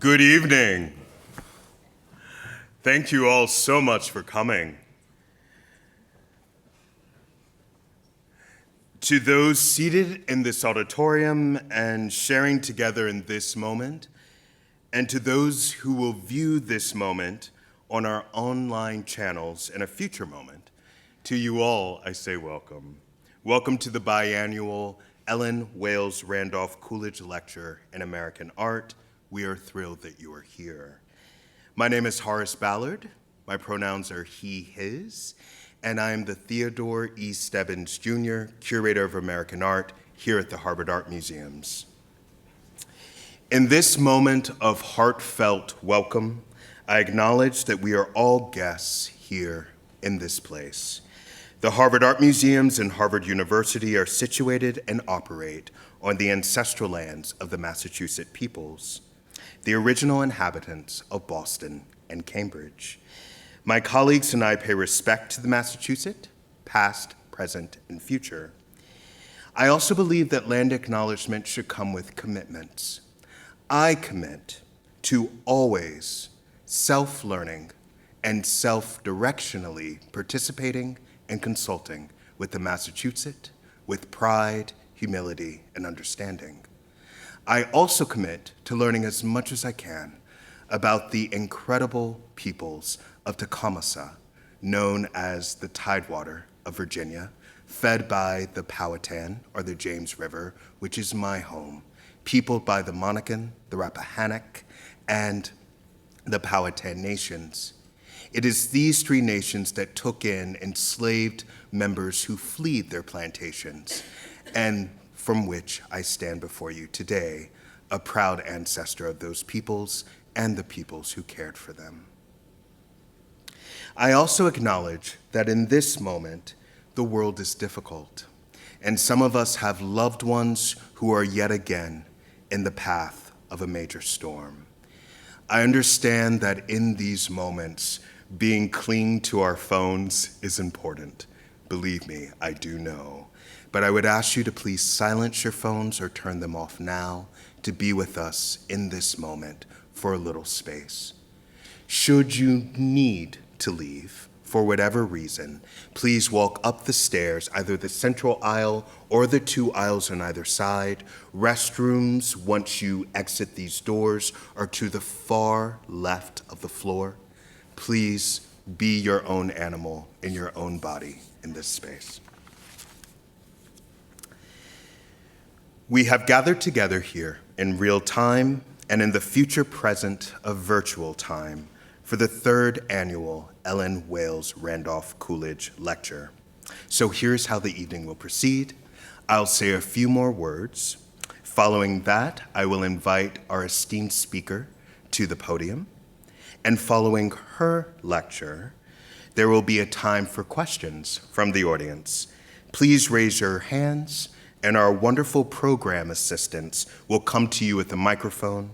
Good evening. Thank you all so much for coming. To those seated in this auditorium and sharing together in this moment, and to those who will view this moment on our online channels in a future moment, to you all, I say welcome. Welcome to the biannual Ellen Wayles Randolph Coolidge Lecture in American Art. We are thrilled that you are here. My name is Horace Ballard. My pronouns are he, his, and I am the Theodore E. Stebbins Jr., Curator of American Art here at the Harvard Art Museums. In this moment of heartfelt welcome, I acknowledge that we are all guests here in this place. The Harvard Art Museums and Harvard University are situated and operate on the ancestral lands of the Massachusetts peoples, the original inhabitants of Boston and Cambridge. My colleagues and I pay respect to the Massachusetts, past, present, and future. I also believe that land acknowledgement should come with commitments. I commit to always self-learning and self-directionally participating and consulting with the Massachusetts with pride, humility, and understanding. I also commit to learning as much as I can about the incredible peoples of Tecumseh, known as the Tidewater of Virginia, fed by the Powhatan, or the James River, which is my home, peopled by the Monacan, the Rappahannock, and the Powhatan nations. It is these three nations that took in enslaved members who fled their plantations, and from which I stand before you today, a proud ancestor of those peoples and the peoples who cared for them. I also acknowledge that in this moment, the world is difficult, and some of us have loved ones who are yet again in the path of a major storm. I understand that in these moments, being clean to our phones is important. Believe me, I do know. But I would ask you to please silence your phones or turn them off now to be with us in this moment for a little space. Should you need to leave for whatever reason, please walk up the stairs, either the central aisle or the two aisles on either side. Restrooms, once you exit these doors, are to the far left of the floor. Please be your own animal in your own body in this space. We have gathered together here in real time and in the future present of virtual time for the third annual Ellen Wayles Randolph Coolidge Lecture. So here's how the evening will proceed. I'll say a few more words. Following that, I will invite our esteemed speaker to the podium. And following her lecture, there will be a time for questions from the audience. Please raise your hands, and our wonderful program assistants will come to you with a microphone.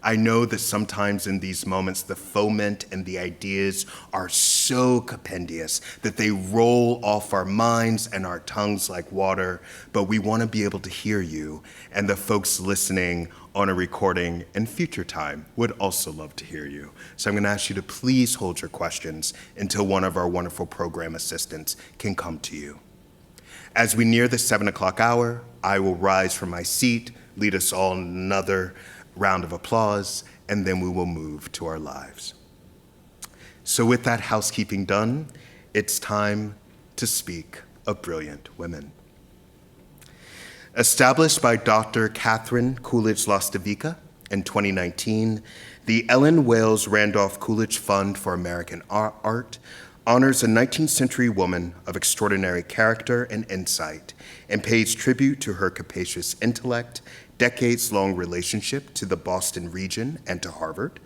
I know that sometimes in these moments, the foment and the ideas are so compendious that they roll off our minds and our tongues like water, but we want to be able to hear you, and the folks listening on a recording in future time would also love to hear you. So I'm going to ask you to please hold your questions until one of our wonderful program assistants can come to you. As we near the 7 o'clock hour, I will rise from my seat, lead us all in another round of applause, and then we will move to our lives. So with that housekeeping done, it's time to speak of brilliant women. Established by Dr. Catherine Coolidge Lostovica in 2019, the Ellen Wayles Randolph Coolidge Fund for American Art honors a 19th century woman of extraordinary character and insight and pays tribute to her capacious intellect, decades-long relationship to the Boston region and to Harvard,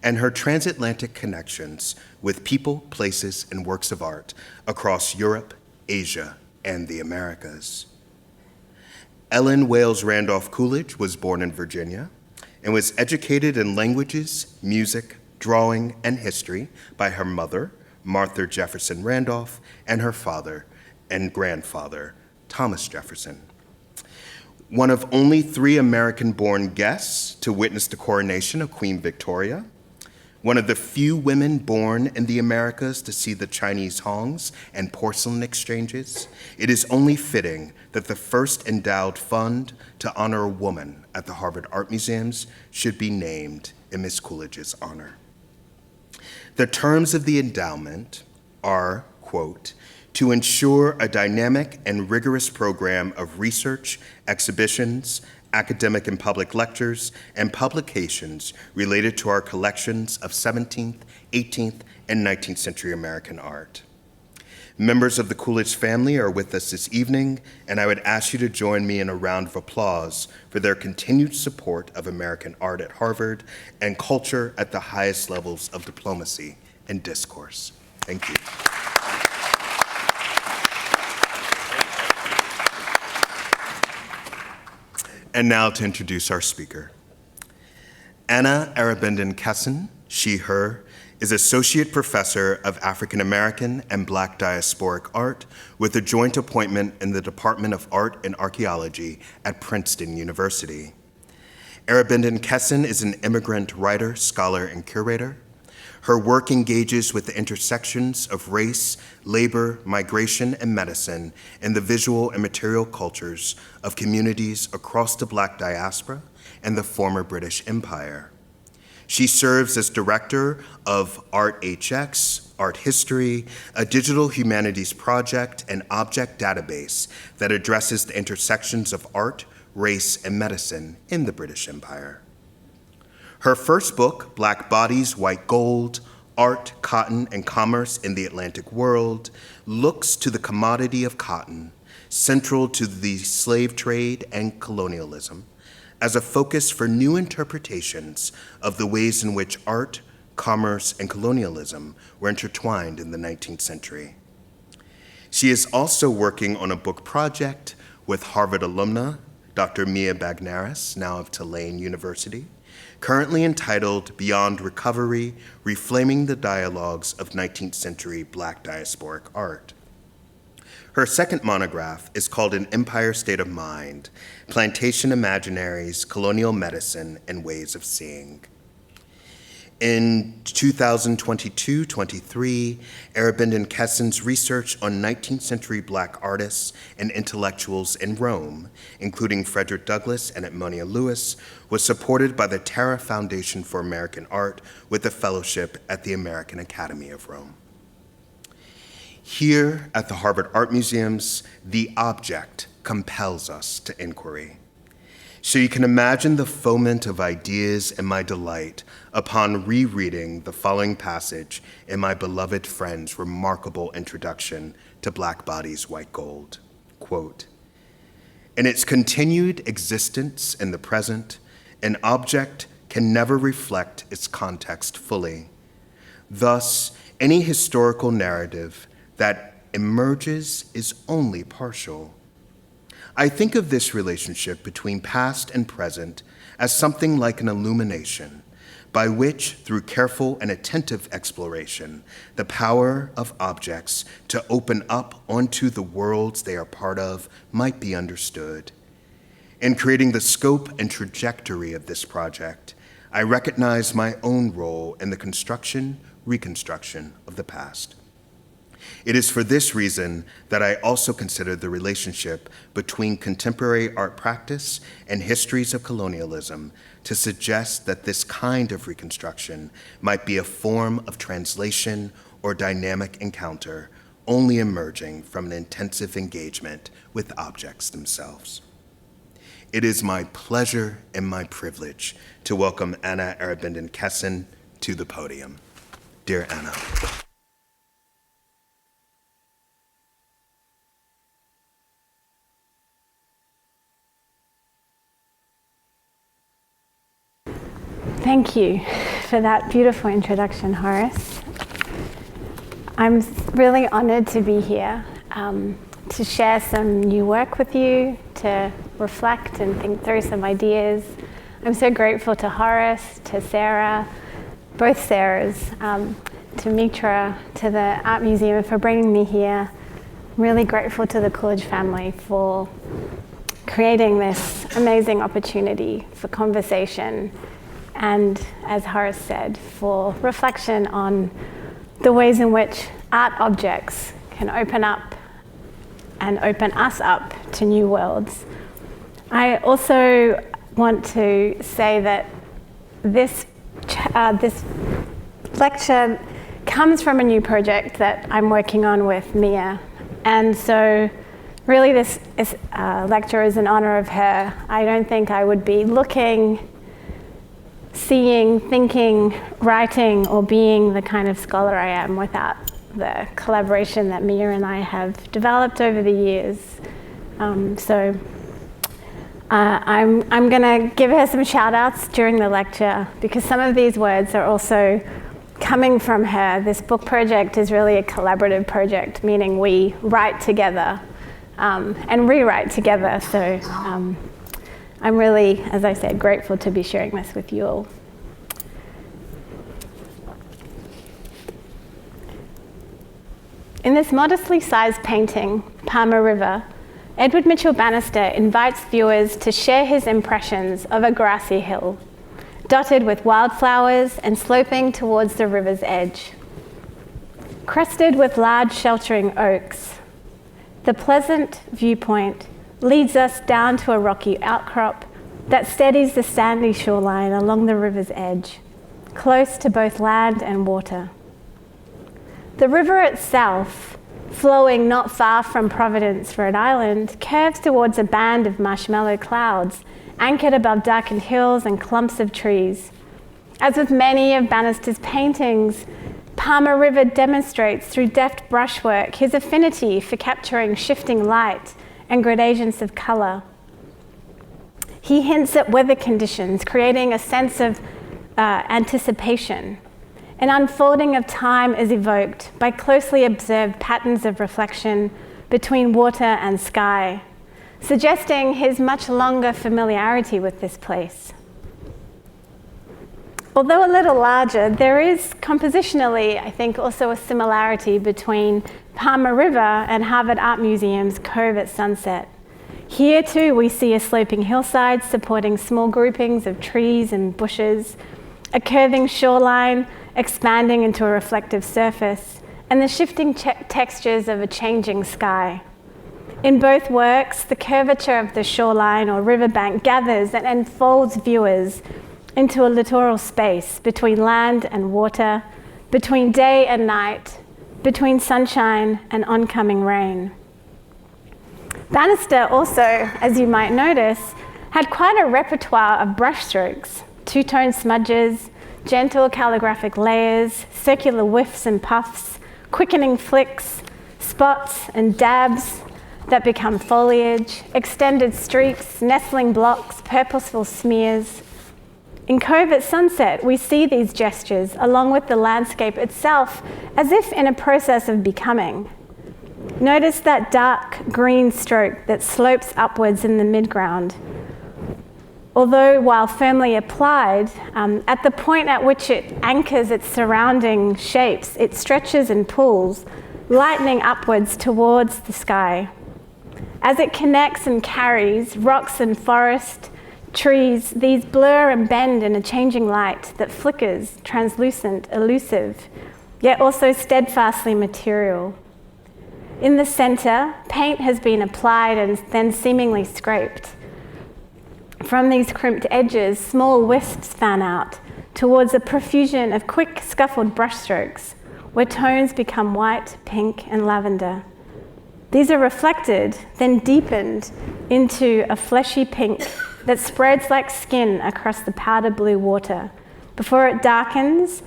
and her transatlantic connections with people, places, and works of art across Europe, Asia, and the Americas. Ellen Wayles Randolph Coolidge was born in Virginia and was educated in languages, music, drawing, and history by her mother, Martha Jefferson Randolph, and her father and grandfather, Thomas Jefferson. one of only 3 American-born guests to witness the coronation of Queen Victoria, one of the few women born in the Americas to see the Chinese hongs and porcelain exchanges, it is only fitting that the first endowed fund to honor a woman at the Harvard Art Museums should be named in Miss Coolidge's honor. The terms of the endowment are, quote, to ensure a dynamic and rigorous program of research, exhibitions, academic and public lectures, and publications related to our collections of 17th, 18th, and 19th century American art. Members of the Coolidge family are with us this evening, and I would ask you to join me in a round of applause for their continued support of American art at Harvard and culture at the highest levels of diplomacy and discourse. Thank you. And now to introduce our speaker. Anna Arabindan-Kesson, she, her, is Associate Professor of African American and Black Diasporic Art with a joint appointment in the Department of Art and Archaeology at Princeton University. Arabindan-Kesson is an immigrant writer, scholar, and curator. Her work engages with the intersections of race, labor, migration, and medicine in the visual and material cultures of communities across the Black diaspora and the former British Empire. She serves as director of ArtHX, Art History, a digital humanities project and object database that addresses the intersections of art, race, and medicine in the British Empire. Her first book, Black Bodies, White Gold, Art, Cotton, and Commerce in the Atlantic World, looks to the commodity of cotton, central to the slave trade and colonialism, as a focus for new interpretations of the ways in which art, commerce, and colonialism were intertwined in the 19th century. She is also working on a book project with Harvard alumna, Dr. Mia Bagnaris, now of Tulane University, currently entitled Beyond Recovery, Reframing the Dialogues of 19th Century Black Diasporic Art. Her second monograph is called An Empire State of Mind, Plantation Imaginaries, Colonial Medicine, and Ways of Seeing. In 2022-23, Arabindan-Kesson's research on 19th century Black artists and intellectuals in Rome, including Frederick Douglass and Edmonia Lewis, was supported by the Terra Foundation for American Art with a fellowship at the American Academy of Rome. Here at the Harvard Art Museums, the object compels us to inquiry. So you can imagine the foment of ideas and my delight upon rereading the following passage in my beloved friend's remarkable introduction to Black Bodies, White Gold. Quote, in its continued existence in the present, an object can never reflect its context fully. Thus, any historical narrative that emerges is only partial. I think of this relationship between past and present as something like an illumination by which, through careful and attentive exploration, the power of objects to open up onto the worlds they are part of might be understood. In creating the scope and trajectory of this project, I recognize my own role in the construction, reconstruction of the past. It is for this reason that I also consider the relationship between contemporary art practice and histories of colonialism to suggest that this kind of reconstruction might be a form of translation or dynamic encounter only emerging from an intensive engagement with objects themselves. It is my pleasure and my privilege to welcome Anna Arabindan-Kesson to the podium. Dear Anna. Thank you for that beautiful introduction, Horace. I'm really honored to be here to share some new work with you, to reflect and think through some ideas. I'm so grateful to Horace, to Sarah, both Sarahs, to Mitra, to the Art Museum for bringing me here. I'm really grateful to the Coolidge family for creating this amazing opportunity for conversation and, as Horace said, for reflection on the ways in which art objects can open up and open us up to new worlds. I also want to say that this lecture comes from a new project that I'm working on with Mia. And so really this lecture is in honor of her. I don't think I would be looking, seeing, thinking, writing, or being the kind of scholar I am without the collaboration that Mia and I have developed over the years. I'm going to give her some shout outs during the lecture because some of these words are also coming from her. This book project is really a collaborative project, meaning we write together and rewrite together. So I'm really, as I said, grateful to be sharing this with you all. In this modestly sized painting, Palmer River, Edward Mitchell Bannister invites viewers to share his impressions of a grassy hill, dotted with wildflowers and sloping towards the river's edge. Crested with large sheltering oaks, the pleasant viewpoint leads us down to a rocky outcrop that steadies the sandy shoreline along the river's edge, close to both land and water. The river itself, flowing not far from Providence, Rhode Island, curves towards a band of marshmallow clouds anchored above darkened hills and clumps of trees. As with many of Bannister's paintings, Palmer River demonstrates through deft brushwork his affinity for capturing shifting light and gradations of color. He hints at weather conditions, creating a sense of anticipation. An unfolding of time is evoked by closely observed patterns of reflection between water and sky, suggesting his much longer familiarity with this place. Although a little larger, there is compositionally, I think, also a similarity between Palmer River and Harvard Art Museum's Cove at Sunset. Here too we see a sloping hillside supporting small groupings of trees and bushes, a curving shoreline expanding into a reflective surface, and the shifting textures of a changing sky. In both works, the curvature of the shoreline or riverbank gathers and enfolds viewers into a littoral space between land and water, between day and night, between sunshine and oncoming rain. Bannister also, as you might notice, had quite a repertoire of brushstrokes, two-tone smudges, gentle calligraphic layers, circular whiffs and puffs, quickening flicks, spots and dabs that become foliage, extended streaks, nestling blocks, purposeful smears. In Cove at Sunset, we see these gestures along with the landscape itself as if in a process of becoming. Notice that dark green stroke that slopes upwards in the midground. Although while firmly applied, at the point at which it anchors its surrounding shapes, it stretches and pulls, lightening upwards towards the sky. As it connects and carries rocks and forest, trees, these blur and bend in a changing light that flickers, translucent, elusive, yet also steadfastly material. In the center, paint has been applied and then seemingly scraped. From these crimped edges, small wisps fan out towards a profusion of quick, scuffled brushstrokes, where tones become white, pink, and lavender. These are reflected, then deepened into a fleshy pink that spreads like skin across the powder blue water before it darkens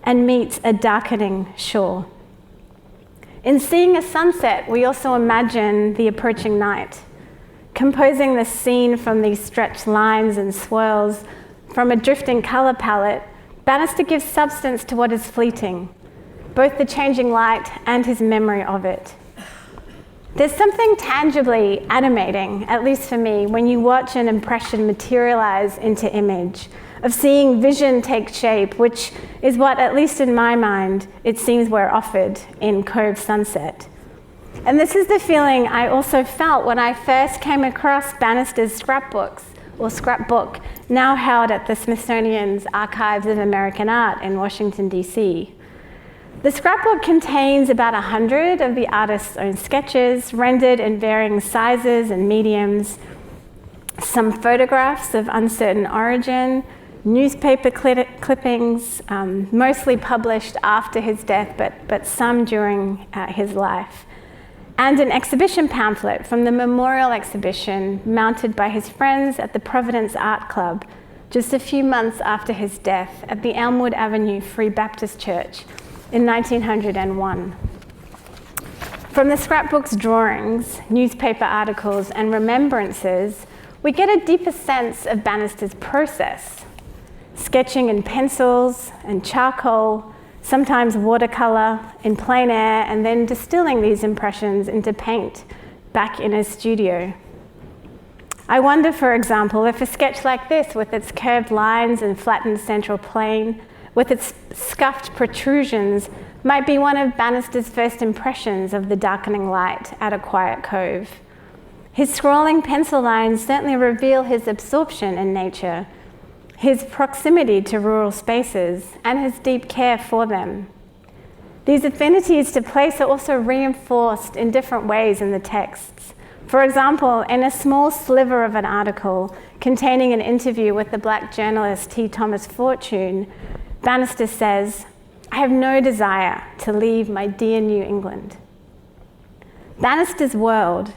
and meets a darkening shore. In seeing a sunset, we also imagine the approaching night, composing the scene from these stretched lines and swirls from a drifting color palette. Bannister gives substance to what is fleeting, both the changing light and his memory of it. There's something tangibly animating, at least for me, when you watch an impression materialize into image, of seeing vision take shape, which is what, at least in my mind, it seems we're offered in Cove Sunset. And this is the feeling I also felt when I first came across Bannister's scrapbook, now held at the Smithsonian's Archives of American Art in Washington, D.C. The scrapbook contains about 100 of the artist's own sketches, rendered in varying sizes and mediums, some photographs of uncertain origin, newspaper clippings, mostly published after his death, but some during his life, and an exhibition pamphlet from the memorial exhibition mounted by his friends at the Providence Art Club just a few months after his death at the Elmwood Avenue Free Baptist Church in 1901. From the scrapbook's drawings, newspaper articles, and remembrances, we get a deeper sense of Bannister's process, sketching in pencils and charcoal, sometimes watercolor, in plein air, and then distilling these impressions into paint back in his studio. I wonder, for example, if a sketch like this, with its curved lines and flattened central plane, with its scuffed protrusions, might be one of Bannister's first impressions of the darkening light at a quiet cove. His scrolling pencil lines certainly reveal his absorption in nature, his proximity to rural spaces, and his deep care for them. These affinities to place are also reinforced in different ways in the texts. For example, in a small sliver of an article containing an interview with the Black journalist T. Thomas Fortune, Bannister says, "I have no desire to leave my dear New England." Bannister's world,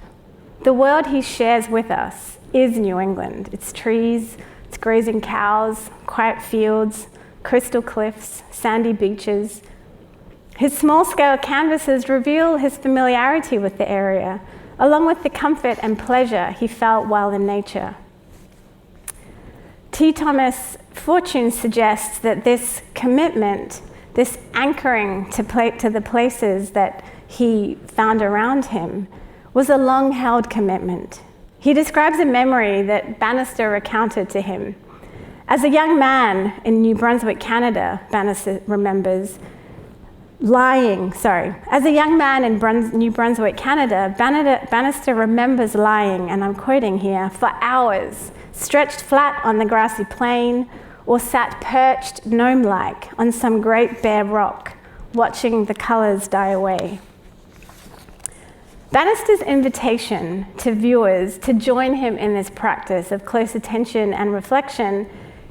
the world he shares with us, is New England. Its trees, its grazing cows, quiet fields, coastal cliffs, sandy beaches. His small-scale canvases reveal his familiarity with the area, along with the comfort and pleasure he felt while in nature. T. Thomas Fortune suggests that this commitment, this anchoring to the places that he found around him, was a long-held commitment. He describes a memory that Bannister recounted to him. As a young man in New Brunswick, Canada, Bannister remembers, as a young man in New Brunswick, Canada, Bannister remembers lying, and I'm quoting here, for hours, stretched flat on the grassy plain, or sat perched gnome-like on some great bare rock, watching the colors die away. Bannister's invitation to viewers to join him in this practice of close attention and reflection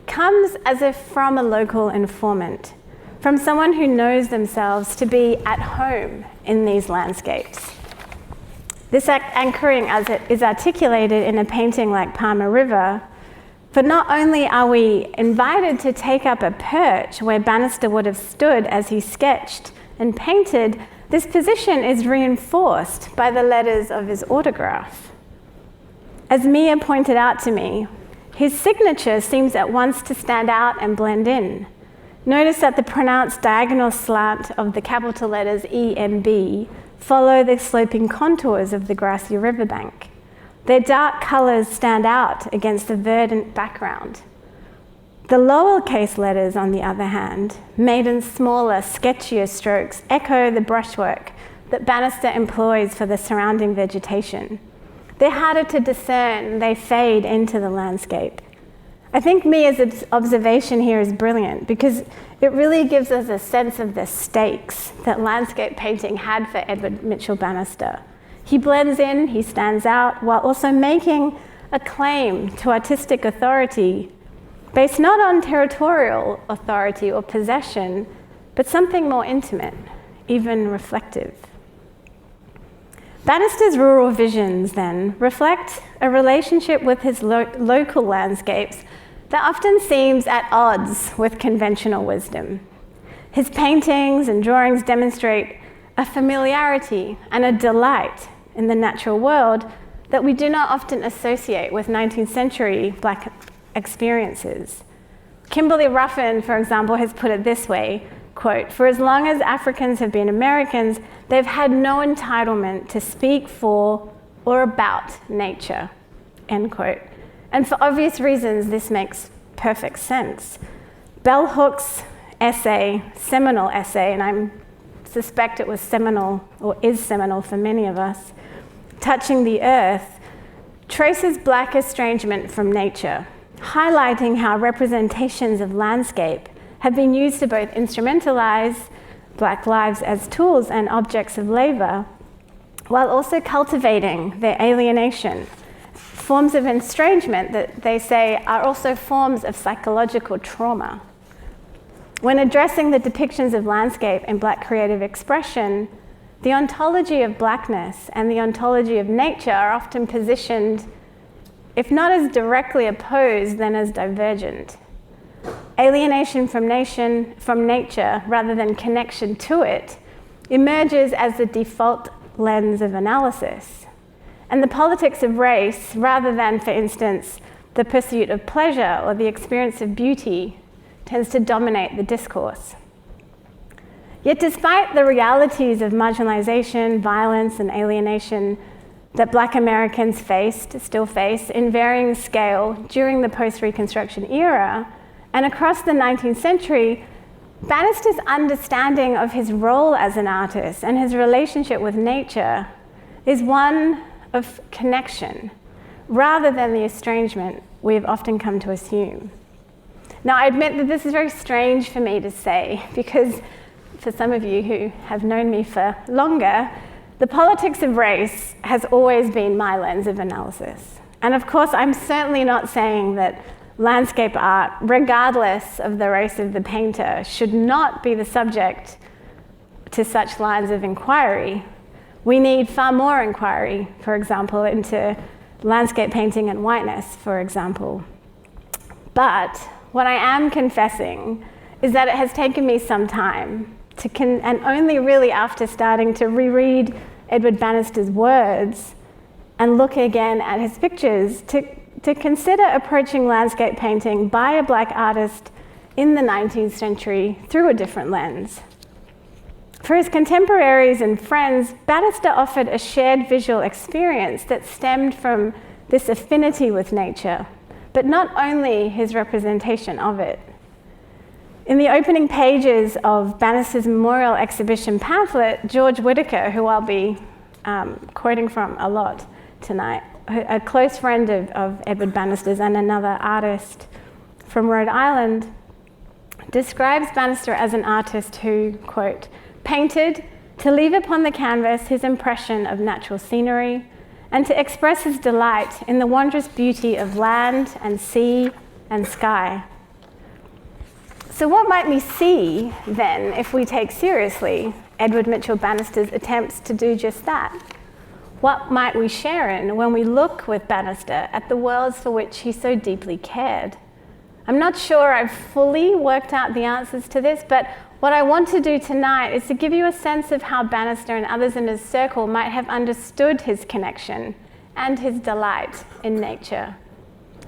comes as if from a local informant, from someone who knows themselves to be at home in these landscapes. This anchoring, as it is articulated in a painting like Palmer River, for not only are we invited to take up a perch where Bannister would have stood as he sketched and painted, this position is reinforced by the letters of his autograph. As Mia pointed out to me, his signature seems at once to stand out and blend in. Notice that the pronounced diagonal slant of the capital letters EMB follow the sloping contours of the grassy riverbank. Their dark colors stand out against the verdant background. The lowercase letters, on the other hand, made in smaller, sketchier strokes, echo the brushwork that Bannister employs for the surrounding vegetation. They're harder to discern, they fade into the landscape. I think Mia's observation here is brilliant because it really gives us a sense of the stakes that landscape painting had for Edward Mitchell Bannister. He blends in, he stands out, while also making a claim to artistic authority based not on territorial authority or possession, but something more intimate, even reflective. Bannister's rural visions, then, reflect a relationship with his local landscapes that often seems at odds with conventional wisdom. His paintings and drawings demonstrate a familiarity and a delight in the natural world that we do not often associate with 19th century Black experiences. Kimberly Ruffin, for example, has put it this way, quote, "For as long as Africans have been Americans, they've had no entitlement to speak for or about nature," end quote. And for obvious reasons, this makes perfect sense. Bell Hook's essay, seminal essay, and I'm suspect it was seminal, or is seminal for many of us, Touching the Earth, traces Black estrangement from nature, highlighting how representations of landscape have been used to both instrumentalize Black lives as tools and objects of labor, while also cultivating their alienation. Forms of estrangement that they say are also forms of psychological trauma. When addressing the depictions of landscape in Black creative expression, the ontology of Blackness and the ontology of nature are often positioned, if not as directly opposed, then as divergent. Alienation from nature, rather than connection to it, emerges as the default lens of analysis. And the politics of race, rather than, for instance, the pursuit of pleasure or the experience of beauty, tends to dominate the discourse. Yet despite the realities of marginalization, violence, and alienation that Black Americans still face in varying scale during the post-Reconstruction era, and across the 19th century, Bannister's understanding of his role as an artist and his relationship with nature is one of connection, rather than the estrangement we have often come to assume. Now, I admit that this is very strange for me to say, because for some of you who have known me for longer, the politics of race has always been my lens of analysis. And of course, I'm certainly not saying that landscape art, regardless of the race of the painter, should not be the subject to such lines of inquiry. We need far more inquiry, for example, into landscape painting and whiteness, for example. But what I am confessing is that it has taken me some time and only really after starting to reread Edward Bannister's words and look again at his pictures to consider approaching landscape painting by a Black artist in the 19th century through a different lens. For his contemporaries and friends, Bannister offered a shared visual experience that stemmed from this affinity with nature, but not only his representation of it. In the opening pages of Bannister's memorial exhibition pamphlet, George Whitaker, who I'll be quoting from a lot tonight, a close friend of Edward Bannister's and another artist from Rhode Island, describes Bannister as an artist who, quote, painted to leave upon the canvas his impression of natural scenery and to express his delight in the wondrous beauty of land and sea and sky. So what might we see then if we take seriously Edward Mitchell Bannister's attempts to do just that? What might we share in when we look with Bannister at the worlds for which he so deeply cared? I'm not sure I've fully worked out the answers to this, but what I want to do tonight is to give you a sense of how Bannister and others in his circle might have understood his connection and his delight in nature.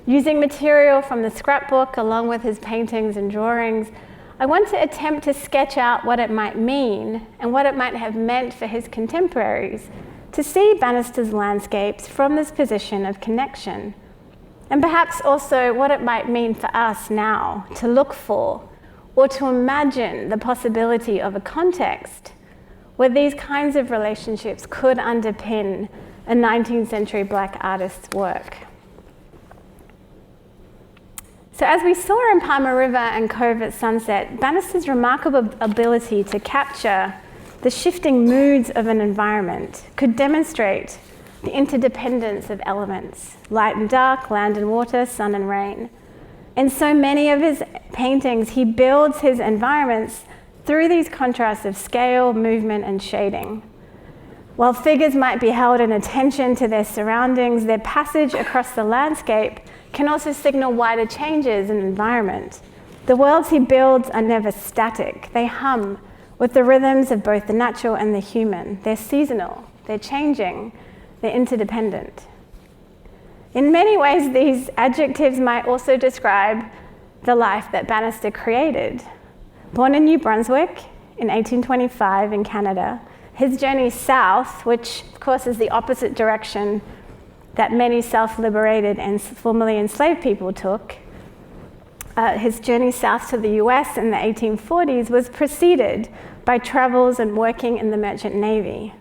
Using material from the scrapbook along with his paintings and drawings, I want to attempt to sketch out what it might mean and what it might have meant for his contemporaries to see Bannister's landscapes from this position of connection, and perhaps also what it might mean for us now to look for or to imagine the possibility of a context where these kinds of relationships could underpin a 19th century Black artist's work. So as we saw in Palmer River and Cove at sunset, Bannister's remarkable ability to capture the shifting moods of an environment could demonstrate the interdependence of elements, light and dark, land and water, sun and rain. In so many of his paintings, he builds his environments through these contrasts of scale, movement, and shading. While figures might be held in attention to their surroundings, their passage across the landscape can also signal wider changes in environment. The worlds he builds are never static. They hum with the rhythms of both the natural and the human. They're seasonal, they're changing, they're interdependent. In many ways, these adjectives might also describe the life that Bannister created. Born in New Brunswick in 1825 in Canada, his journey south, which of course is the opposite direction that many self-liberated and formerly enslaved people took, his journey south to the US in the 1840s was preceded by travels and working in the Merchant Navy.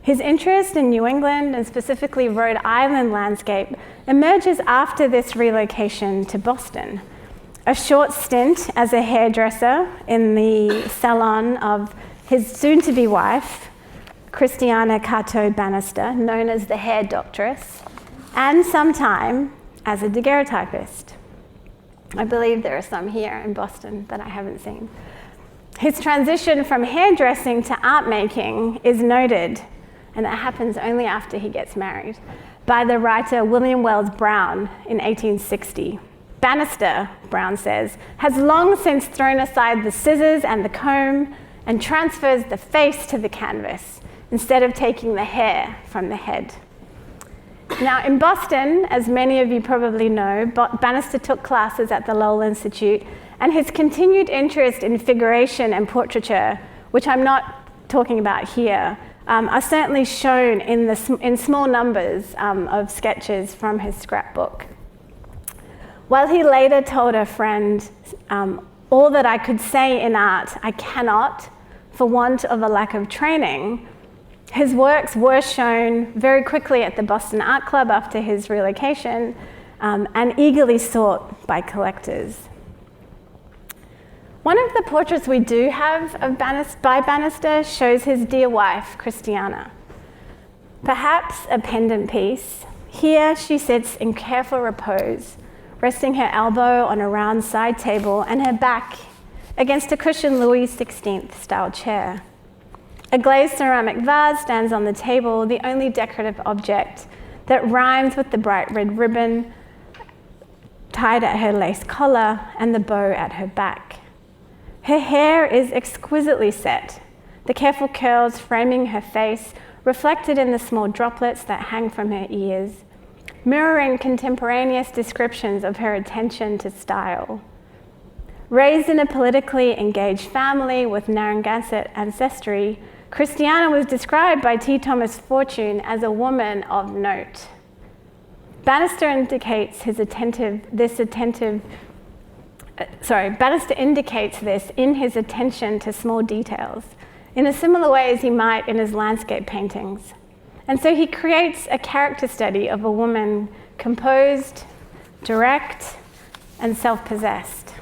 His interest in New England, and specifically Rhode Island landscape, emerges after this relocation to Boston. A short stint as a hairdresser in the salon of his soon-to-be wife, Christiana Cato Bannister, known as the hair doctress, and some time as a daguerreotypist. I believe there are some here in Boston that I haven't seen. His transition from hairdressing to art making is noted, and that happens only after he gets married, by the writer William Wells Brown in 1860. Bannister, Brown says, has long since thrown aside the scissors and the comb and transfers the face to the canvas instead of taking the hair from the head. Now, in Boston, as many of you probably know, Bannister took classes at the Lowell Institute, and his continued interest in figuration and portraiture, which I'm not talking about here, are certainly shown in small numbers of sketches from his scrapbook. While he later told a friend, all that I could say in art, I cannot, for want of a lack of training, his works were shown very quickly at the Boston Art Club after his relocation, and eagerly sought by collectors. One of the portraits we do have of by Bannister shows his dear wife, Christiana. Perhaps a pendant piece. Here she sits in careful repose, resting her elbow on a round side table and her back against a cushioned Louis XVI style chair. A glazed ceramic vase stands on the table, the only decorative object that rhymes with the bright red ribbon tied at her lace collar and the bow at her back. Her hair is exquisitely set, the careful curls framing her face, reflected in the small droplets that hang from her ears, mirroring contemporaneous descriptions of her attention to style. Raised in a politically engaged family with Narragansett ancestry, Christiana was described by T. Thomas Fortune as a woman of note. Bannister indicates this in his attention to small details, in a similar way as he might in his landscape paintings. And so he creates a character study of a woman composed, direct, and self-possessed.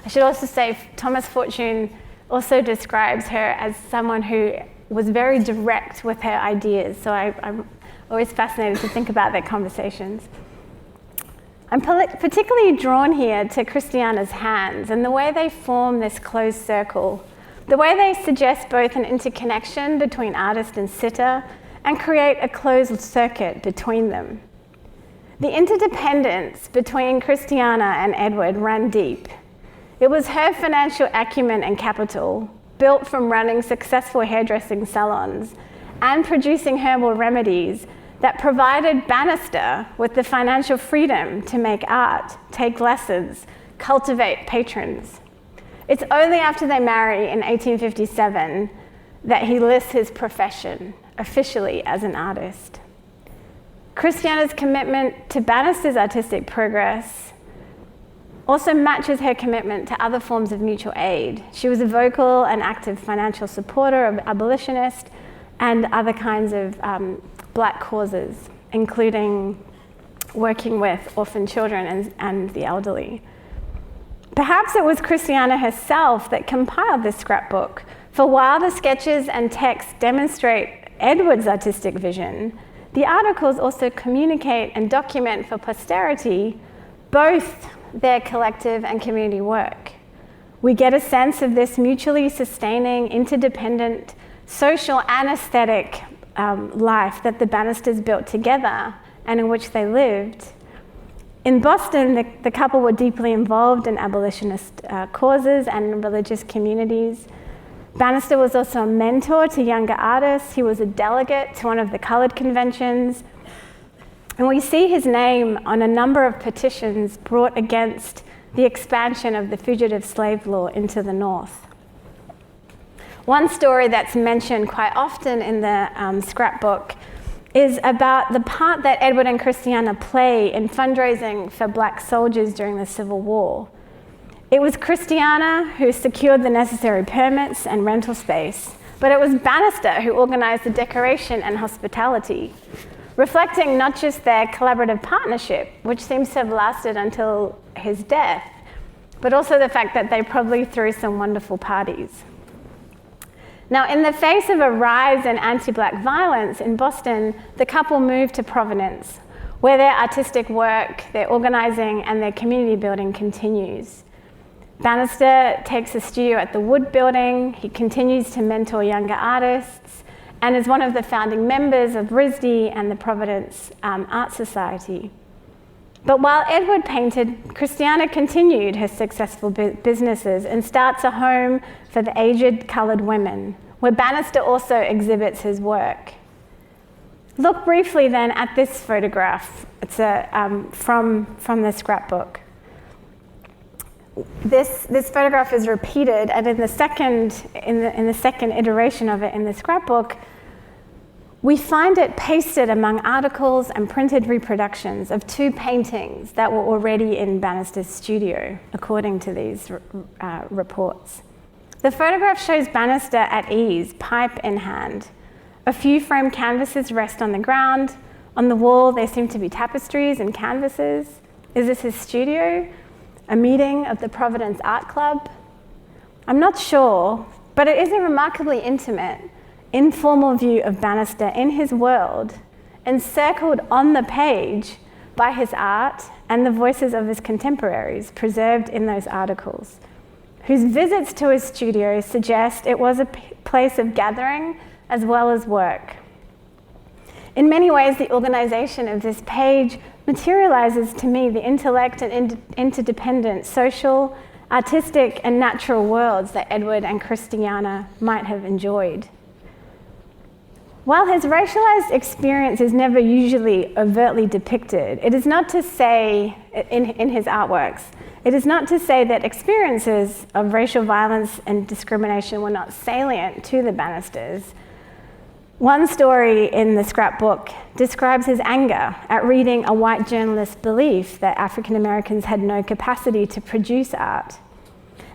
I should also say Thomas Fortune also describes her as someone who was very direct with her ideas, so I'm always fascinated to think about their conversations. I'm particularly drawn here to Christiana's hands and the way they form this closed circle, the way they suggest both an interconnection between artist and sitter and create a closed circuit between them. The interdependence between Christiana and Edward ran deep. It was her financial acumen and capital, built from running successful hairdressing salons and producing herbal remedies, that provided Bannister with the financial freedom to make art, take lessons, cultivate patrons. It's only after they marry in 1857 that he lists his profession officially as an artist. Christiana's commitment to Bannister's artistic progress also matches her commitment to other forms of mutual aid. She was a vocal and active financial supporter of abolitionists and other kinds of Black causes, including working with orphan children and the elderly. Perhaps it was Christiana herself that compiled this scrapbook, for while the sketches and texts demonstrate Edward's artistic vision, the articles also communicate and document for posterity both their collective and community work. We get a sense of this mutually sustaining, interdependent, social and aesthetic life that the Bannisters built together and in which they lived. In Boston, the couple were deeply involved in abolitionist causes and religious communities. Bannister was also a mentor to younger artists. He was a delegate to one of the colored conventions. And we see his name on a number of petitions brought against the expansion of the fugitive slave law into the North. One story that's mentioned quite often in the scrapbook is about the part that Edward and Christiana play in fundraising for Black soldiers during the Civil War. It was Christiana who secured the necessary permits and rental space, but it was Bannister who organised the decoration and hospitality, reflecting not just their collaborative partnership, which seems to have lasted until his death, but also the fact that they probably threw some wonderful parties. Now, in the face of a rise in anti-Black violence in Boston, the couple moved to Providence, where their artistic work, their organising, and their community building continues. Bannister takes a studio at the Wood Building. He continues to mentor younger artists and is one of the founding members of RISD and the Providence Art Society. But while Edward painted, Christiana continued her successful businesses and starts a home for the aged coloured women, where Bannister also exhibits his work. Look briefly then at this photograph. It's from the scrapbook. This photograph is repeated, and in the second iteration of it in the scrapbook, we find it pasted among articles and printed reproductions of two paintings that were already in Bannister's studio, according to these reports. The photograph shows Bannister at ease, pipe in hand. A few framed canvases rest on the ground. On the wall, there seem to be tapestries and canvases. Is this his studio? A meeting of the Providence Art Club? I'm not sure, but it is a remarkably intimate, informal view of Bannister in his world, encircled on the page by his art and the voices of his contemporaries preserved in those articles, whose visits to his studio suggest it was a place of gathering as well as work. In many ways, the organization of this page materializes to me the intellect and interdependent social, artistic, and natural worlds that Edward and Christiana might have enjoyed. While his racialized experience is never usually overtly depicted, it is not to say, in his artworks, it is not to say that experiences of racial violence and discrimination were not salient to the Bannisters. One story in the scrapbook describes his anger at reading a white journalist's belief that African Americans had no capacity to produce art.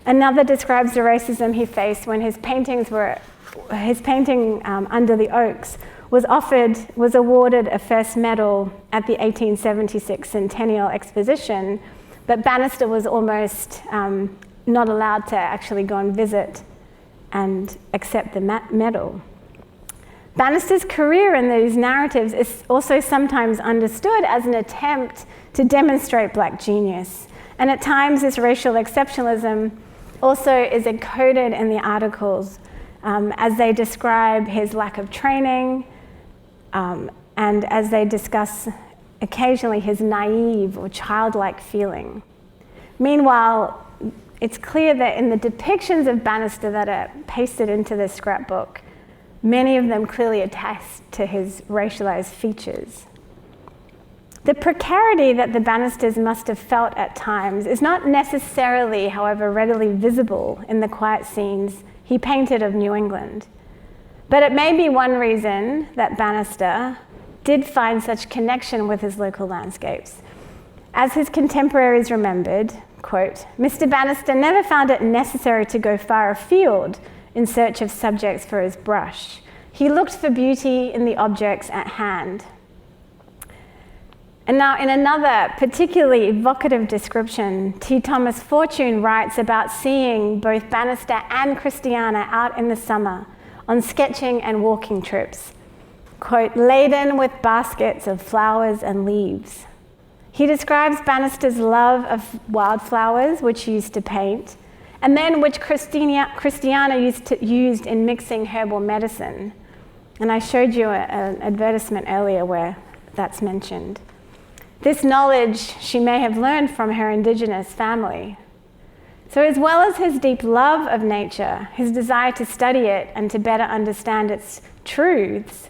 Another describes the racism he faced when his painting Under the Oaks was awarded a first medal at the 1876 Centennial Exposition, but Bannister was almost not allowed to actually go and visit and accept the medal. Bannister's career in these narratives is also sometimes understood as an attempt to demonstrate Black genius, and at times this racial exceptionalism also is encoded in the articles as they describe his lack of training and as they discuss occasionally his naive or childlike feeling. Meanwhile, it's clear that in the depictions of Bannister that are pasted into this scrapbook, many of them clearly attest to his racialized features. The precarity that the Bannisters must have felt at times is not necessarily, however, readily visible in the quiet scenes he painted of New England. But it may be one reason that Bannister did find such connection with his local landscapes. As his contemporaries remembered, quote, "Mr. Bannister never found it necessary to go far afield in search of subjects for his brush. He looked for beauty in the objects at hand." And now in another particularly evocative description, T. Thomas Fortune writes about seeing both Bannister and Christiana out in the summer on sketching and walking trips, quote, "laden with baskets of flowers and leaves." He describes Bannister's love of wildflowers, which he used to paint, and then which Christiana used in mixing herbal medicine. And I showed you an advertisement earlier where that's mentioned. This knowledge she may have learned from her indigenous family. So as well as his deep love of nature, his desire to study it and to better understand its truths,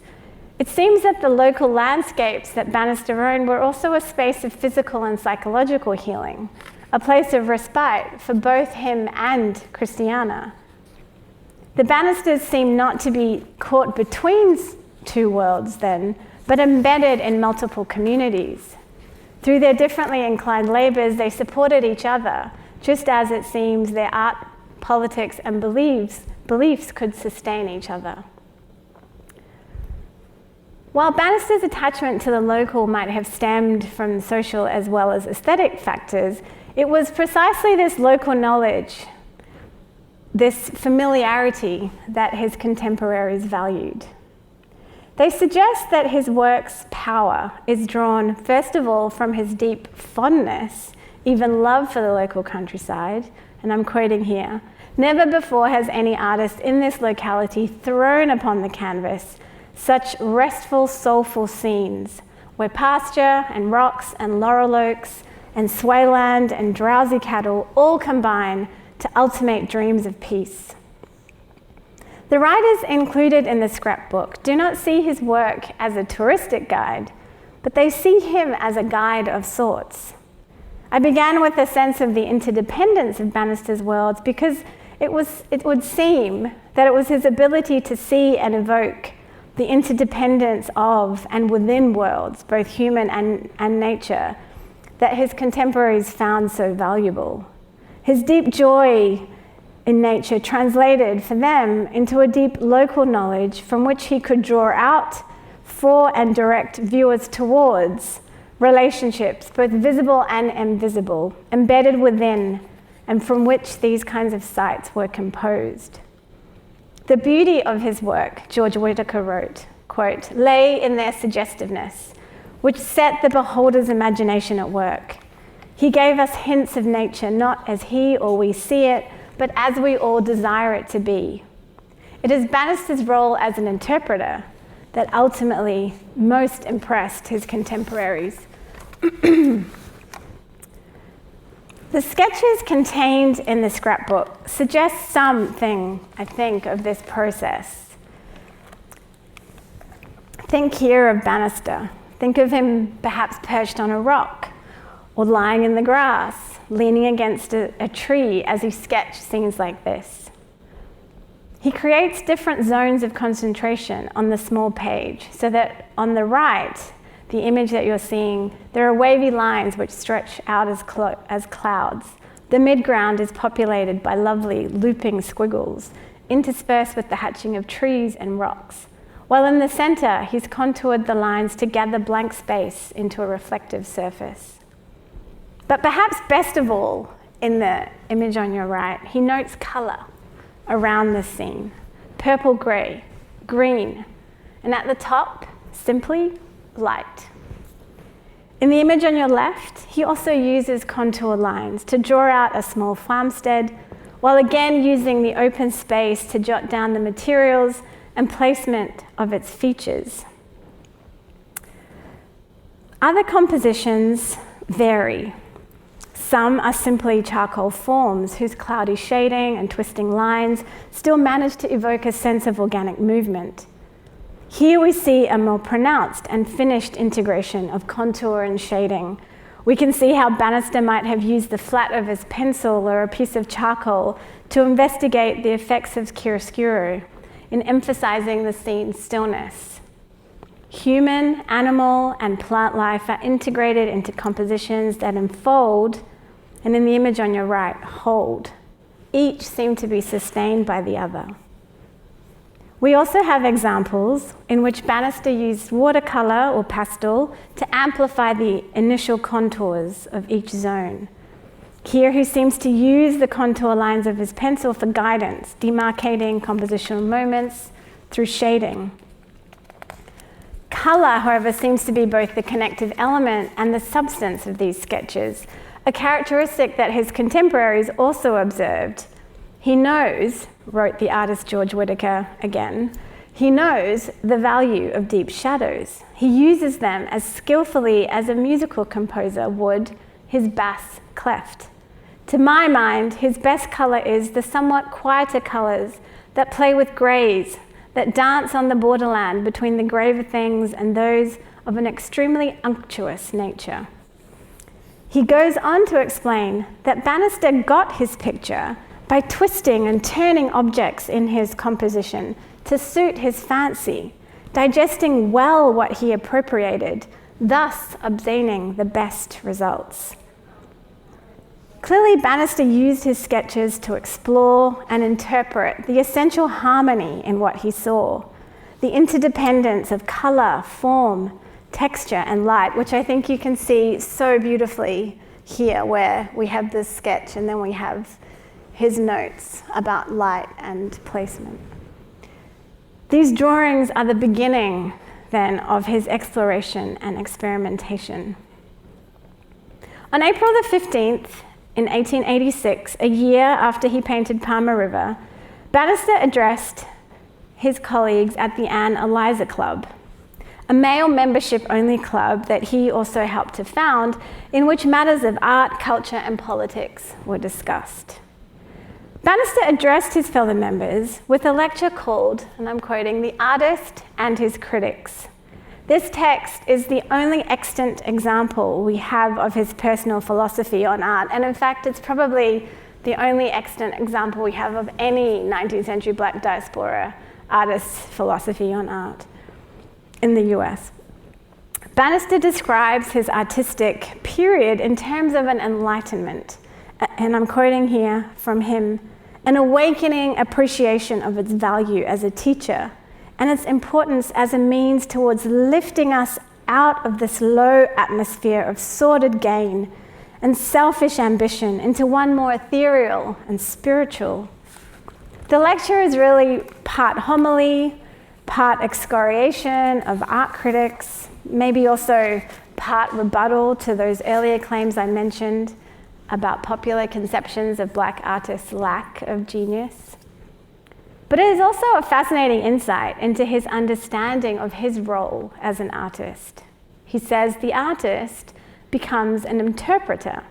it seems that the local landscapes that Bannister owned were also a space of physical and psychological healing, a place of respite for both him and Christiana. The Bannisters seem not to be caught between two worlds then, but embedded in multiple communities. Through their differently inclined labors, they supported each other, just as it seems their art, politics, and beliefs could sustain each other. While Bannister's attachment to the local might have stemmed from social as well as aesthetic factors, it was precisely this local knowledge, this familiarity, that his contemporaries valued. They suggest that his work's power is drawn, first of all, from his deep fondness, even love for the local countryside, and I'm quoting here, "Never before has any artist in this locality thrown upon the canvas such restful, soulful scenes, where pasture and rocks and laurel oaks and swayland and drowsy cattle all combine to ultimate dreams of peace." The writers included in the scrapbook do not see his work as a touristic guide, but they see him as a guide of sorts. I began with a sense of the interdependence of Bannister's worlds because it would seem that it was his ability to see and evoke the interdependence of and within worlds, both human and nature, that his contemporaries found so valuable. His deep joy in nature translated for them into a deep local knowledge from which he could draw out for and direct viewers towards relationships, both visible and invisible, embedded within, and from which these kinds of sites were composed. The beauty of his work, George Whitaker wrote, quote, "lay in their suggestiveness, which set the beholder's imagination at work. He gave us hints of nature not as he or we see it, but as we all desire it to be. It is Bannister's role as an interpreter that ultimately most impressed his contemporaries." The sketches contained in the scrapbook suggest something, I think, of this process. Think here of Bannister. Think of him perhaps perched on a rock or lying in the grass, leaning against a tree as he sketched scenes like this. He creates different zones of concentration on the small page so that on the right, the image that you're seeing, there are wavy lines which stretch out as clouds. The midground is populated by lovely looping squiggles, interspersed with the hatching of trees and rocks. While in the center, he's contoured the lines to gather blank space into a reflective surface. But perhaps best of all, in the image on your right, he notes color around the scene. Purple, gray, green, and at the top, simply light. In the image on your left, he also uses contour lines to draw out a small farmstead, while again using the open space to jot down the materials and placement of its features. Other compositions vary. Some are simply charcoal forms whose cloudy shading and twisting lines still manage to evoke a sense of organic movement. Here we see a more pronounced and finished integration of contour and shading. We can see how Bannister might have used the flat of his pencil or a piece of charcoal to investigate the effects of chiaroscuro in emphasizing the scene's stillness. Human, animal, and plant life are integrated into compositions that enfold, and in the image on your right, hold. Each seem to be sustained by the other. We also have examples in which Bannister used watercolor or pastel to amplify the initial contours of each zone. Here he seems to use the contour lines of his pencil for guidance, demarcating compositional moments through shading. Color, however, seems to be both the connective element and the substance of these sketches, a characteristic that his contemporaries also observed. He knows, wrote the artist George Whitaker again, he knows the value of deep shadows. He uses them as skillfully as a musical composer would his bass cleft. To my mind, his best color is the somewhat quieter colors that play with grays, that dance on the borderland between the graver things and those of an extremely unctuous nature. He goes on to explain that Bannister got his picture by twisting and turning objects in his composition to suit his fancy, digesting well what he appropriated, thus obtaining the best results. Clearly, Bannister used his sketches to explore and interpret the essential harmony in what he saw, the interdependence of colour, form, texture, and light, which I think you can see so beautifully here, where we have this sketch and then we have his notes about light and placement. These drawings are the beginning, then, of his exploration and experimentation. On April the 15th, in 1886, a year after he painted Palmer River, Bannister addressed his colleagues at the Anna Arabindan-Kesson Club, a male membership-only club that he also helped to found, in which matters of art, culture, and politics were discussed. Bannister addressed his fellow members with a lecture called, and I'm quoting, "The Artist and His Critics." This text is the only extant example we have of his personal philosophy on art, and in fact, it's probably the only extant example we have of any 19th century Black diaspora artist's philosophy on art in the US. Bannister describes his artistic period in terms of an enlightenment, and I'm quoting here from him, "an awakening appreciation of its value as a teacher and its importance as a means towards lifting us out of this low atmosphere of sordid gain and selfish ambition into one more ethereal and spiritual." The lecture is really part homily, part excoriation of art critics, maybe also part rebuttal to those earlier claims I mentioned about popular conceptions of Black artists' lack of genius. But it is also a fascinating insight into his understanding of his role as an artist. He says the artist becomes an interpreter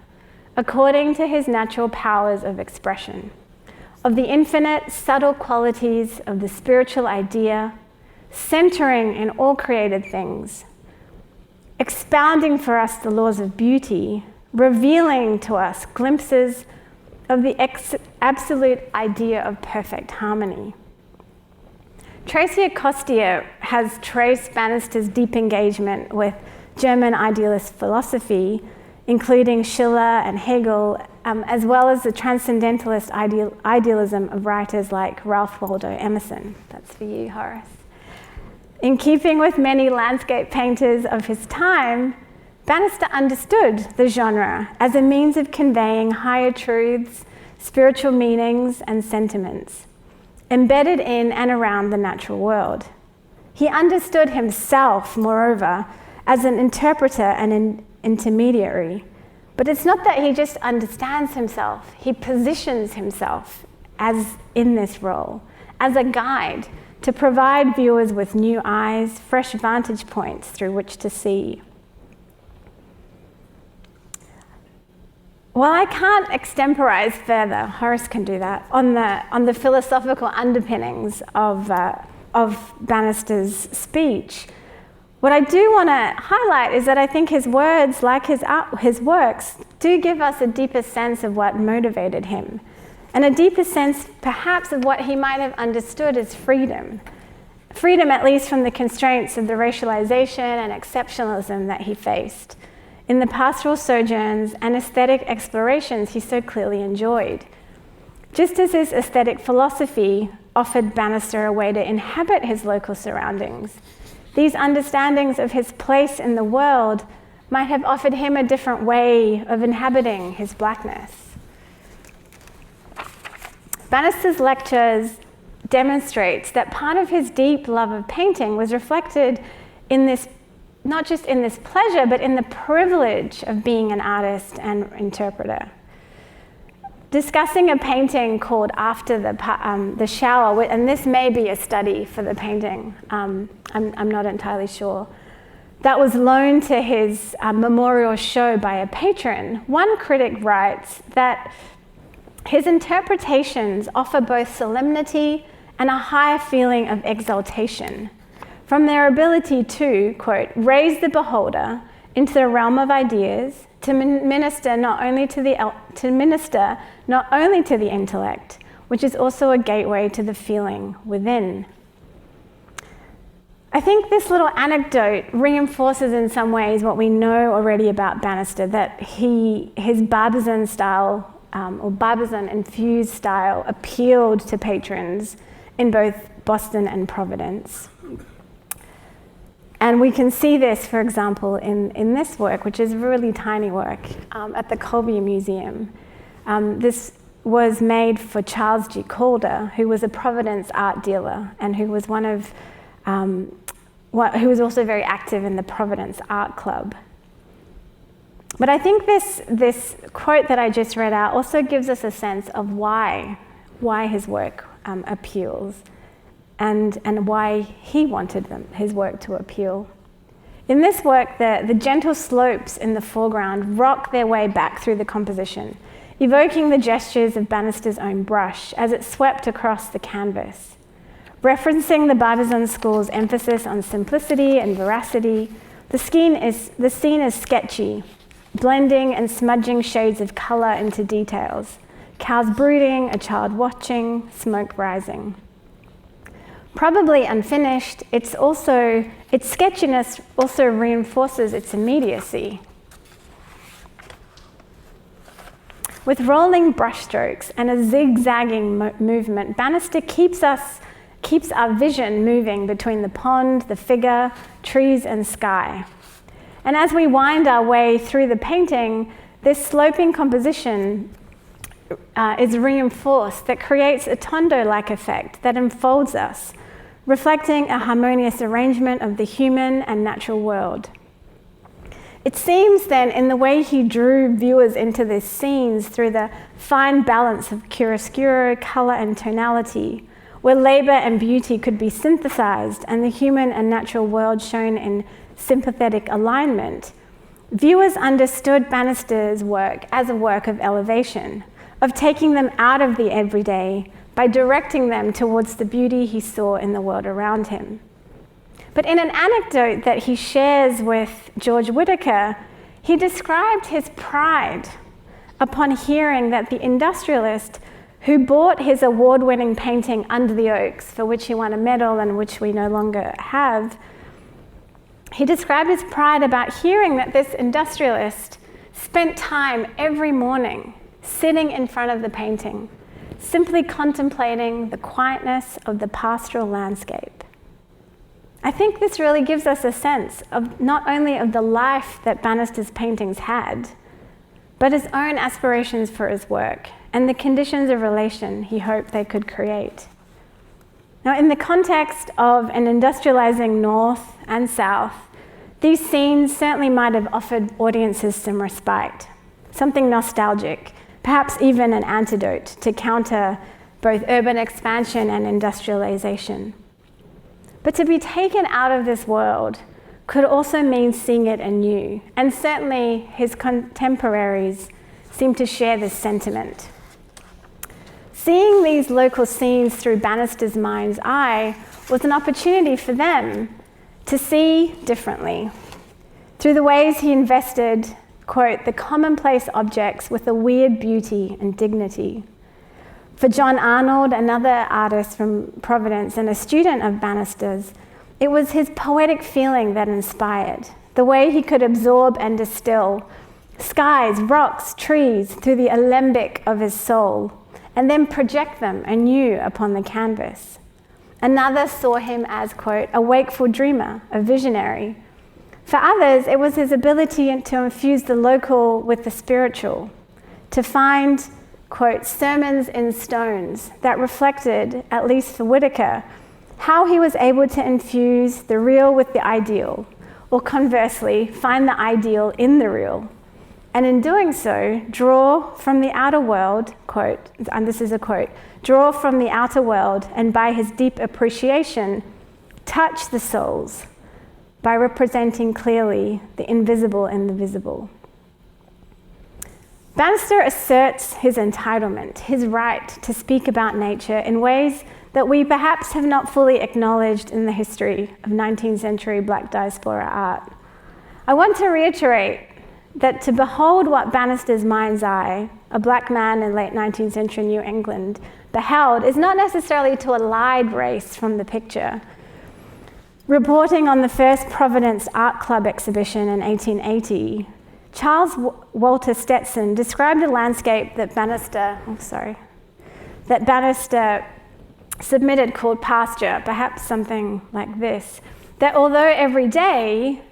according to his natural powers of expression, of the infinite subtle qualities of the spiritual idea, centering in all created things, expounding for us the laws of beauty, revealing to us glimpses of the absolute idea of perfect harmony. Tracy Acostier has traced Bannister's deep engagement with German idealist philosophy, including Schiller and Hegel, as well as the transcendentalist idealism of writers like Ralph Waldo Emerson. That's for you, Horace. In keeping with many landscape painters of his time, Bannister understood the genre as a means of conveying higher truths, spiritual meanings, and sentiments, embedded in and around the natural world. He understood himself, moreover, as an interpreter and an intermediary. But it's not that he just understands himself, he positions himself as in this role, as a guide to provide viewers with new eyes, fresh vantage points through which to see. Well, I can't extemporize further, Horace can do that, on the philosophical underpinnings of Bannister's speech. What I do want to highlight is that I think his words, like his works, do give us a deeper sense of what motivated him, and a deeper sense, perhaps, of what he might have understood as freedom. Freedom, at least, from the constraints of the racialization and exceptionalism that he faced in the pastoral sojourns and aesthetic explorations he so clearly enjoyed. Just as his aesthetic philosophy offered Bannister a way to inhabit his local surroundings, these understandings of his place in the world might have offered him a different way of inhabiting his Blackness. Bannister's lectures demonstrates that part of his deep love of painting was reflected in this, not just in this pleasure, but in the privilege of being an artist and interpreter. Discussing a painting called After the Shower, and this may be a study for the painting, I'm not entirely sure, that was loaned to his memorial show by a patron. One critic writes that his interpretations offer both solemnity and a higher feeling of exaltation from their ability to, quote, raise the beholder into the realm of ideas, to minister not only to the intellect, which is also a gateway to the feeling within. I think this little anecdote reinforces in some ways what we know already about Bannister, that his Barbizon style, or Barbizon-infused style, appealed to patrons in both Boston and Providence. And we can see this, for example, in this work, which is a really tiny work, at the Colby Museum. This was made for Charles G. Calder, who was a Providence art dealer and who was who was also very active in the Providence Art Club. But I think this quote that I just read out also gives us a sense of why his work appeals and why he wanted his work to appeal. In this work, the gentle slopes in the foreground rock their way back through the composition, evoking the gestures of Bannister's own brush as it swept across the canvas. Referencing the Barbizon school's emphasis on simplicity and veracity, the scene is sketchy, blending and smudging shades of color into details. Cows brooding, a child watching, smoke rising. Probably unfinished, its sketchiness also reinforces its immediacy. With rolling brushstrokes and a zigzagging movement, Bannister keeps our vision moving between the pond, the figure, trees, and sky. And as we wind our way through the painting, this sloping composition is reinforced, that creates a tondo-like effect that enfolds us, reflecting a harmonious arrangement of the human and natural world. It seems then, in the way he drew viewers into these scenes through the fine balance of chiaroscuro, color, and tonality, where labor and beauty could be synthesized and the human and natural world shown in sympathetic alignment, viewers understood Bannister's work as a work of elevation, of taking them out of the everyday by directing them towards the beauty he saw in the world around him. But in an anecdote that he shares with George Whitaker, he described his pride upon hearing that the industrialist who bought his award-winning painting Under the Oaks, for which he won a medal and which we no longer have, he described his pride about hearing that this industrialist spent time every morning sitting in front of the painting, simply contemplating the quietness of the pastoral landscape. I think this really gives us a sense of not only of the life that Bannister's paintings had, but his own aspirations for his work and the conditions of relation he hoped they could create. Now, in the context of an industrializing North and South, these scenes certainly might have offered audiences some respite, something nostalgic, perhaps even an antidote to counter both urban expansion and industrialization. But to be taken out of this world could also mean seeing it anew, and certainly his contemporaries seem to share this sentiment. Seeing these local scenes through Bannister's mind's eye was an opportunity for them to see differently, through the ways he invested, quote, the commonplace objects with a weird beauty and dignity. For John Arnold, another artist from Providence and a student of Bannister's, it was his poetic feeling that inspired, the way he could absorb and distill skies, rocks, trees through the alembic of his soul, and then project them anew upon the canvas. Another saw him as, quote, a wakeful dreamer, a visionary. For others, it was his ability to infuse the local with the spiritual, to find, quote, sermons in stones that reflected, at least for Whitaker, how he was able to infuse the real with the ideal, or conversely, find the ideal in the real. And in doing so, draw from the outer world, quote, and this is a quote, draw from the outer world and by his deep appreciation, touch the souls by representing clearly the invisible and the visible. Bannister asserts his entitlement, his right to speak about nature in ways that we perhaps have not fully acknowledged in the history of 19th century Black diaspora art. I want to reiterate that to behold what Bannister's mind's eye, a black man in late 19th century New England, beheld is not necessarily to elide race from the picture, Reporting on the first Providence Art Club exhibition in 1880, Charles Walter Stetson described a landscape that Bannister submitted called pasture, perhaps something like this, that although everyday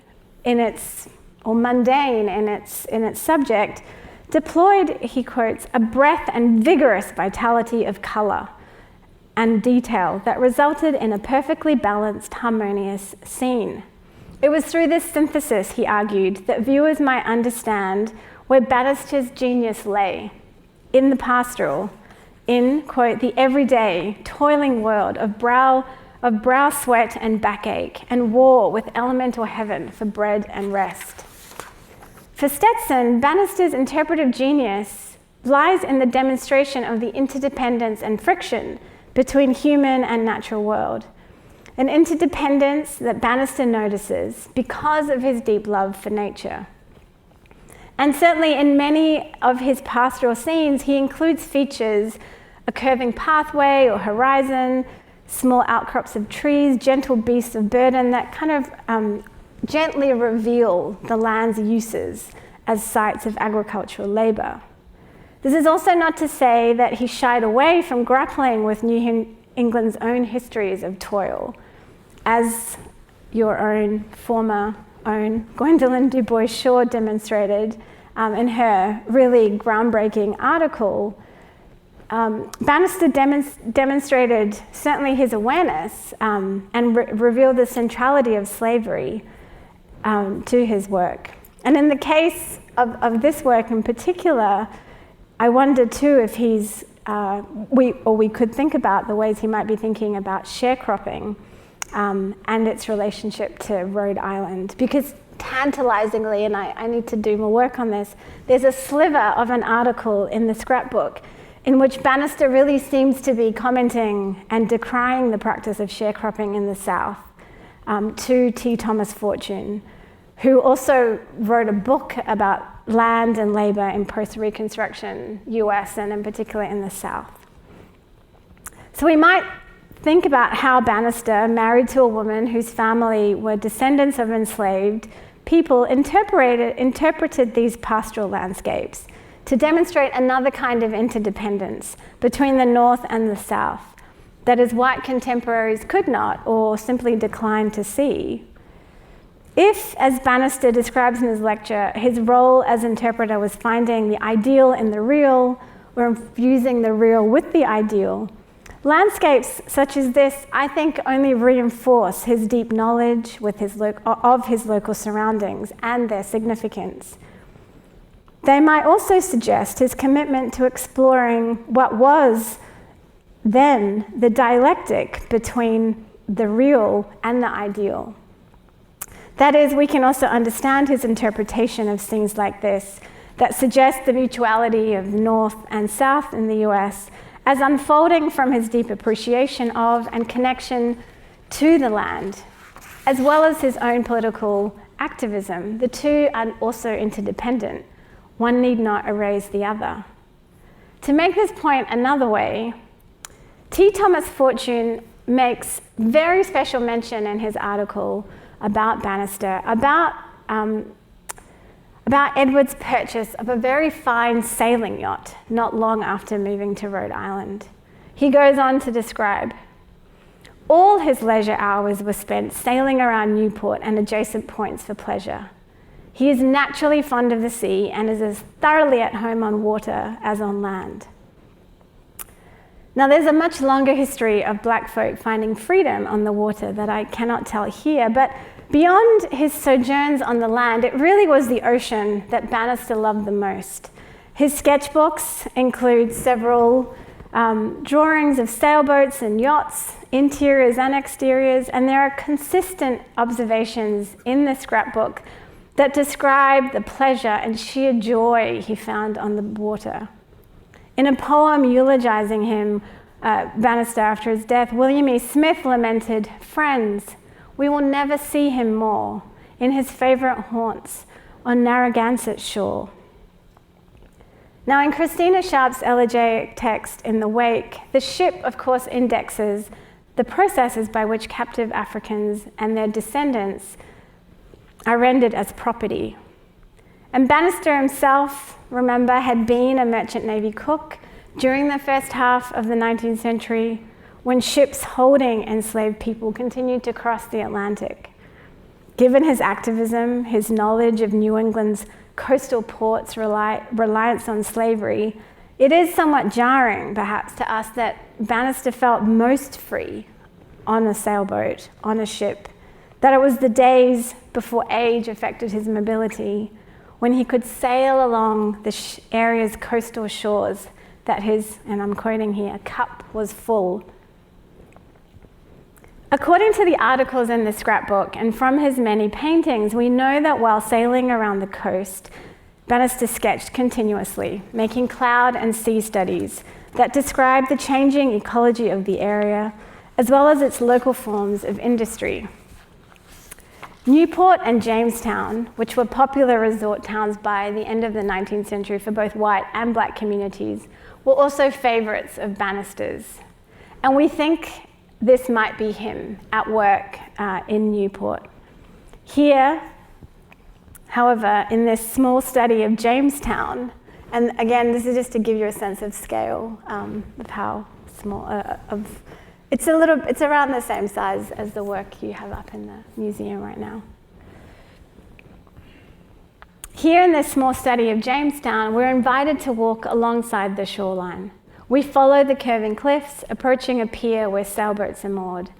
or mundane in its subject, deployed, he quotes, a breadth and vigorous vitality of colour and detail that resulted in a perfectly balanced, harmonious scene. It was through this synthesis, he argued, that viewers might understand where Bannister's genius lay, in the pastoral, in, quote, the everyday, toiling world of brow sweat and backache, and war with elemental heaven for bread and rest. For Stetson, Bannister's interpretive genius lies in the demonstration of the interdependence and friction between human and natural world, an interdependence that Bannister notices because of his deep love for nature. And certainly in many of his pastoral scenes, he includes features, a curving pathway or horizon, small outcrops of trees, gentle beasts of burden that kind of gently reveal the land's uses as sites of agricultural labour. This is also not to say that he shied away from grappling with New England's own histories of toil, as your own former own Gwendolyn Du Bois Shaw demonstrated in her really groundbreaking article. Bannister demonstrated certainly his awareness and revealed the centrality of slavery to his work. And in the case of this work in particular, I wonder too if we could think about the ways he might be thinking about sharecropping and its relationship to Rhode Island. Because tantalizingly, and I need to do more work on this, there's a sliver of an article in the scrapbook in which Bannister really seems to be commenting and decrying the practice of sharecropping in the South to T. Thomas Fortune, who also wrote a book about land and labor in post-Reconstruction US and in particular in the South. So we might think about how Bannister, married to a woman whose family were descendants of enslaved people, interpreted these pastoral landscapes to demonstrate another kind of interdependence between the North and the South that his white contemporaries could not or simply declined to see. If, as Bannister describes in his lecture, his role as interpreter was finding the ideal in the real or infusing the real with the ideal, landscapes such as this, I think, only reinforce his deep knowledge of his local surroundings and their significance. They might also suggest his commitment to exploring what was then the dialectic between the real and the ideal. That is, we can also understand his interpretation of scenes like this that suggest the mutuality of North and South in the US as unfolding from his deep appreciation of and connection to the land, as well as his own political activism. The two are also interdependent. One need not erase the other. To make this point another way, T. Thomas Fortune makes very special mention in his article about Bannister, about Edward's purchase of a very fine sailing yacht not long after moving to Rhode Island. He goes on to describe, all his leisure hours were spent sailing around Newport and adjacent points for pleasure. He is naturally fond of the sea and is as thoroughly at home on water as on land. Now, there's a much longer history of black folk finding freedom on the water that I cannot tell here, but beyond his sojourns on the land, it really was the ocean that Bannister loved the most. His sketchbooks include several drawings of sailboats and yachts, interiors and exteriors, and there are consistent observations in the scrapbook that describe the pleasure and sheer joy he found on the water. In a poem eulogizing him, Bannister after his death, William E. Smith lamented, "Friends, we will never see him more in his favorite haunts on Narragansett shore." Now, in Christina Sharp's elegiac text, In the Wake, the ship, of course, indexes the processes by which captive Africans and their descendants are rendered as property. And Bannister himself, remember, had been a merchant navy cook during the first half of the 19th century when ships holding enslaved people continued to cross the Atlantic. Given his activism, his knowledge of New England's coastal ports' reliance on slavery, it is somewhat jarring, perhaps, to us that Bannister felt most free on a sailboat, on a ship, that it was the days before age affected his mobility, when he could sail along the area's coastal shores, that his, and I'm quoting here, cup was full. According to the articles in the scrapbook and from his many paintings, we know that while sailing around the coast, Bannister sketched continuously, making cloud and sea studies that describe the changing ecology of the area, as well as its local forms of industry. Newport and Jamestown, which were popular resort towns by the end of the 19th century for both white and black communities, were also favorites of Bannister's. And we think this might be him at work in Newport. Here, however, in this small study of Jamestown, and again, this is just to give you a sense of scale of how small, it's around the same size as the work you have up in the museum right now. Here in this small study of Jamestown, we're invited to walk alongside the shoreline. We follow the curving cliffs, approaching a pier where sailboats are moored.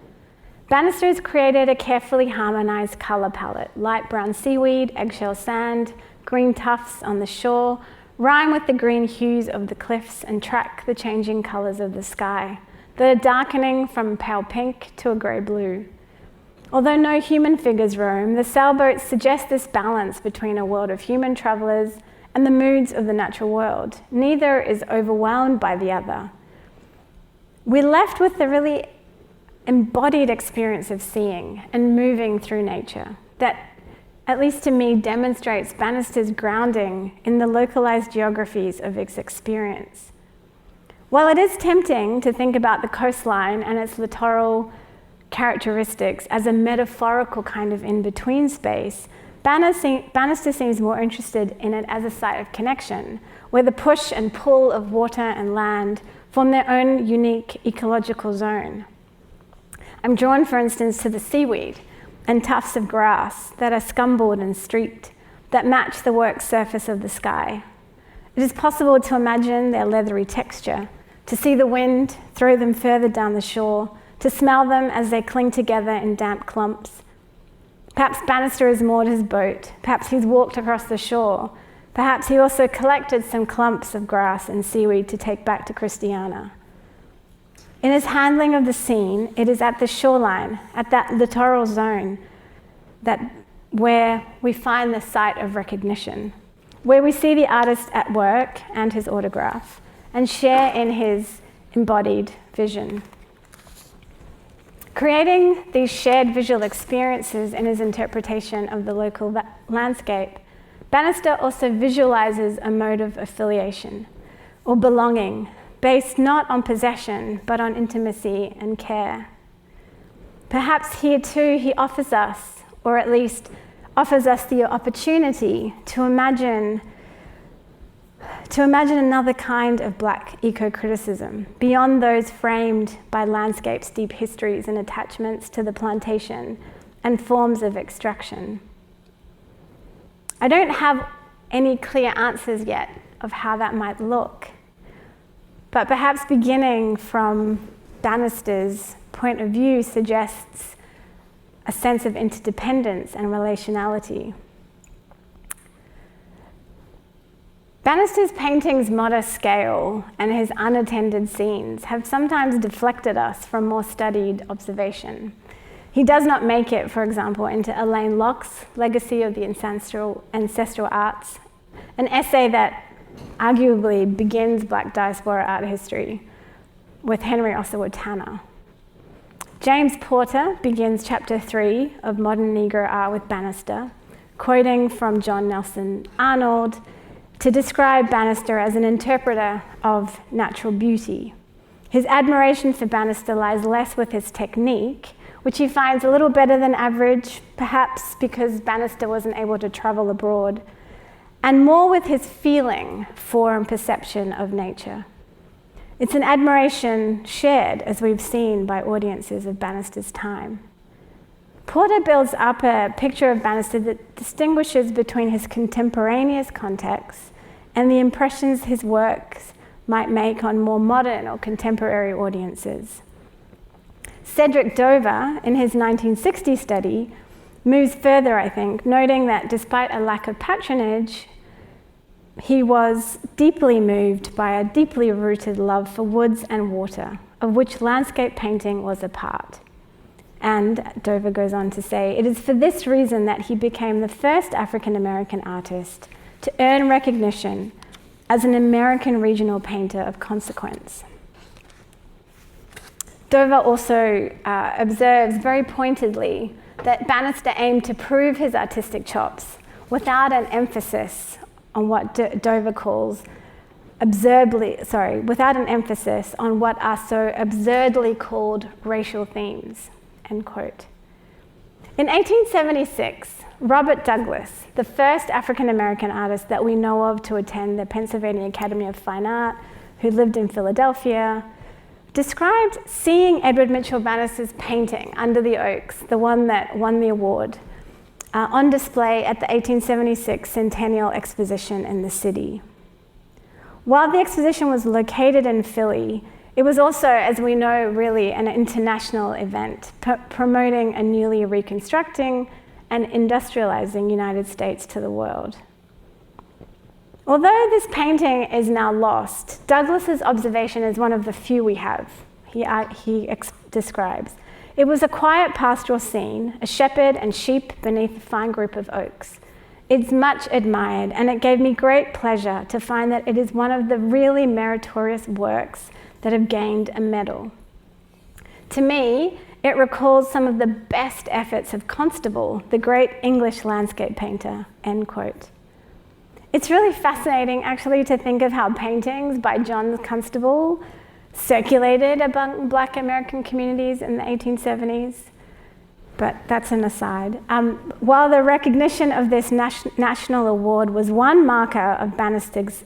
Bannister has created a carefully harmonized color palette. Light brown seaweed, eggshell sand, green tufts on the shore rhyme with the green hues of the cliffs and track the changing colors of the sky that are darkening from pale pink to a grey blue. Although no human figures roam, the sailboats suggest this balance between a world of human travelers and the moods of the natural world. Neither is overwhelmed by the other. We're left with the really embodied experience of seeing and moving through nature that, at least to me, demonstrates Bannister's grounding in the localized geographies of its experience. While it is tempting to think about the coastline and its littoral characteristics as a metaphorical kind of in-between space, Bannister seems more interested in it as a site of connection, where the push and pull of water and land form their own unique ecological zone. I'm drawn, for instance, to the seaweed and tufts of grass that are scumbled and streaked, that match the work surface of the sky. It is possible to imagine their leathery texture, to see the wind throw them further down the shore, to smell them as they cling together in damp clumps. Perhaps Bannister has moored his boat. Perhaps he's walked across the shore. Perhaps he also collected some clumps of grass and seaweed to take back to Christiana. In his handling of the scene, it is at the shoreline, at that littoral zone, where we find the site of recognition, where we see the artist at work and his autograph, and share in his embodied vision. Creating these shared visual experiences in his interpretation of the local landscape, Bannister also visualizes a mode of affiliation or belonging based not on possession but on intimacy and care. Perhaps here too he offers us, or at least offers us the opportunity to imagine another kind of black eco-criticism, beyond those framed by landscape's deep histories and attachments to the plantation and forms of extraction. I don't have any clear answers yet of how that might look, but perhaps beginning from Bannister's point of view suggests a sense of interdependence and relationality. Bannister's painting's modest scale and his unattended scenes have sometimes deflected us from more studied observation. He does not make it, for example, into Elaine Locke's Legacy of the Ancestral Arts, an essay that arguably begins Black diaspora art history with Henry Ossawa Tanner. James Porter begins chapter 3 of Modern Negro Art with Bannister, quoting from John Nelson Arnold, to describe Bannister as an interpreter of natural beauty. His admiration for Bannister lies less with his technique, which he finds a little better than average, perhaps because Bannister wasn't able to travel abroad, and more with his feeling for and perception of nature. It's an admiration shared, as we've seen, by audiences of Bannister's time. Porter builds up a picture of Bannister that distinguishes between his contemporaneous context and the impressions his works might make on more modern or contemporary audiences. Cedric Dover, in his 1960 study, moves further, I think, noting that despite a lack of patronage, he was deeply moved by a deeply rooted love for woods and water, of which landscape painting was a part. And Dover goes on to say, it is for this reason that he became the first African-American artist to earn recognition as an American regional painter of consequence. Dover also observes very pointedly that Bannister aimed to prove his artistic chops without an emphasis on what Dover calls without an emphasis on what are so absurdly called racial themes, end quote. In 1876, Robert Douglas, the first African-American artist that we know of to attend the Pennsylvania Academy of Fine Art, who lived in Philadelphia, described seeing Edward Mitchell Bannister's painting, Under the Oaks, the one that won the award, on display at the 1876 Centennial Exposition in the city. While the exposition was located in Philly, it was also, as we know, really an international event, promoting a newly reconstructing and industrializing United States to the world. Although this painting is now lost, Douglas's observation is one of the few we have. He describes, it was a quiet pastoral scene, a shepherd and sheep beneath a fine group of oaks. It's much admired, and it gave me great pleasure to find that it is one of the really meritorious works that have gained a medal. To me, it recalls some of the best efforts of Constable, the great English landscape painter, end quote. It's really fascinating, actually, to think of how paintings by John Constable circulated among Black American communities in the 1870s, but that's an aside. While the recognition of this national award was one marker of Bannister's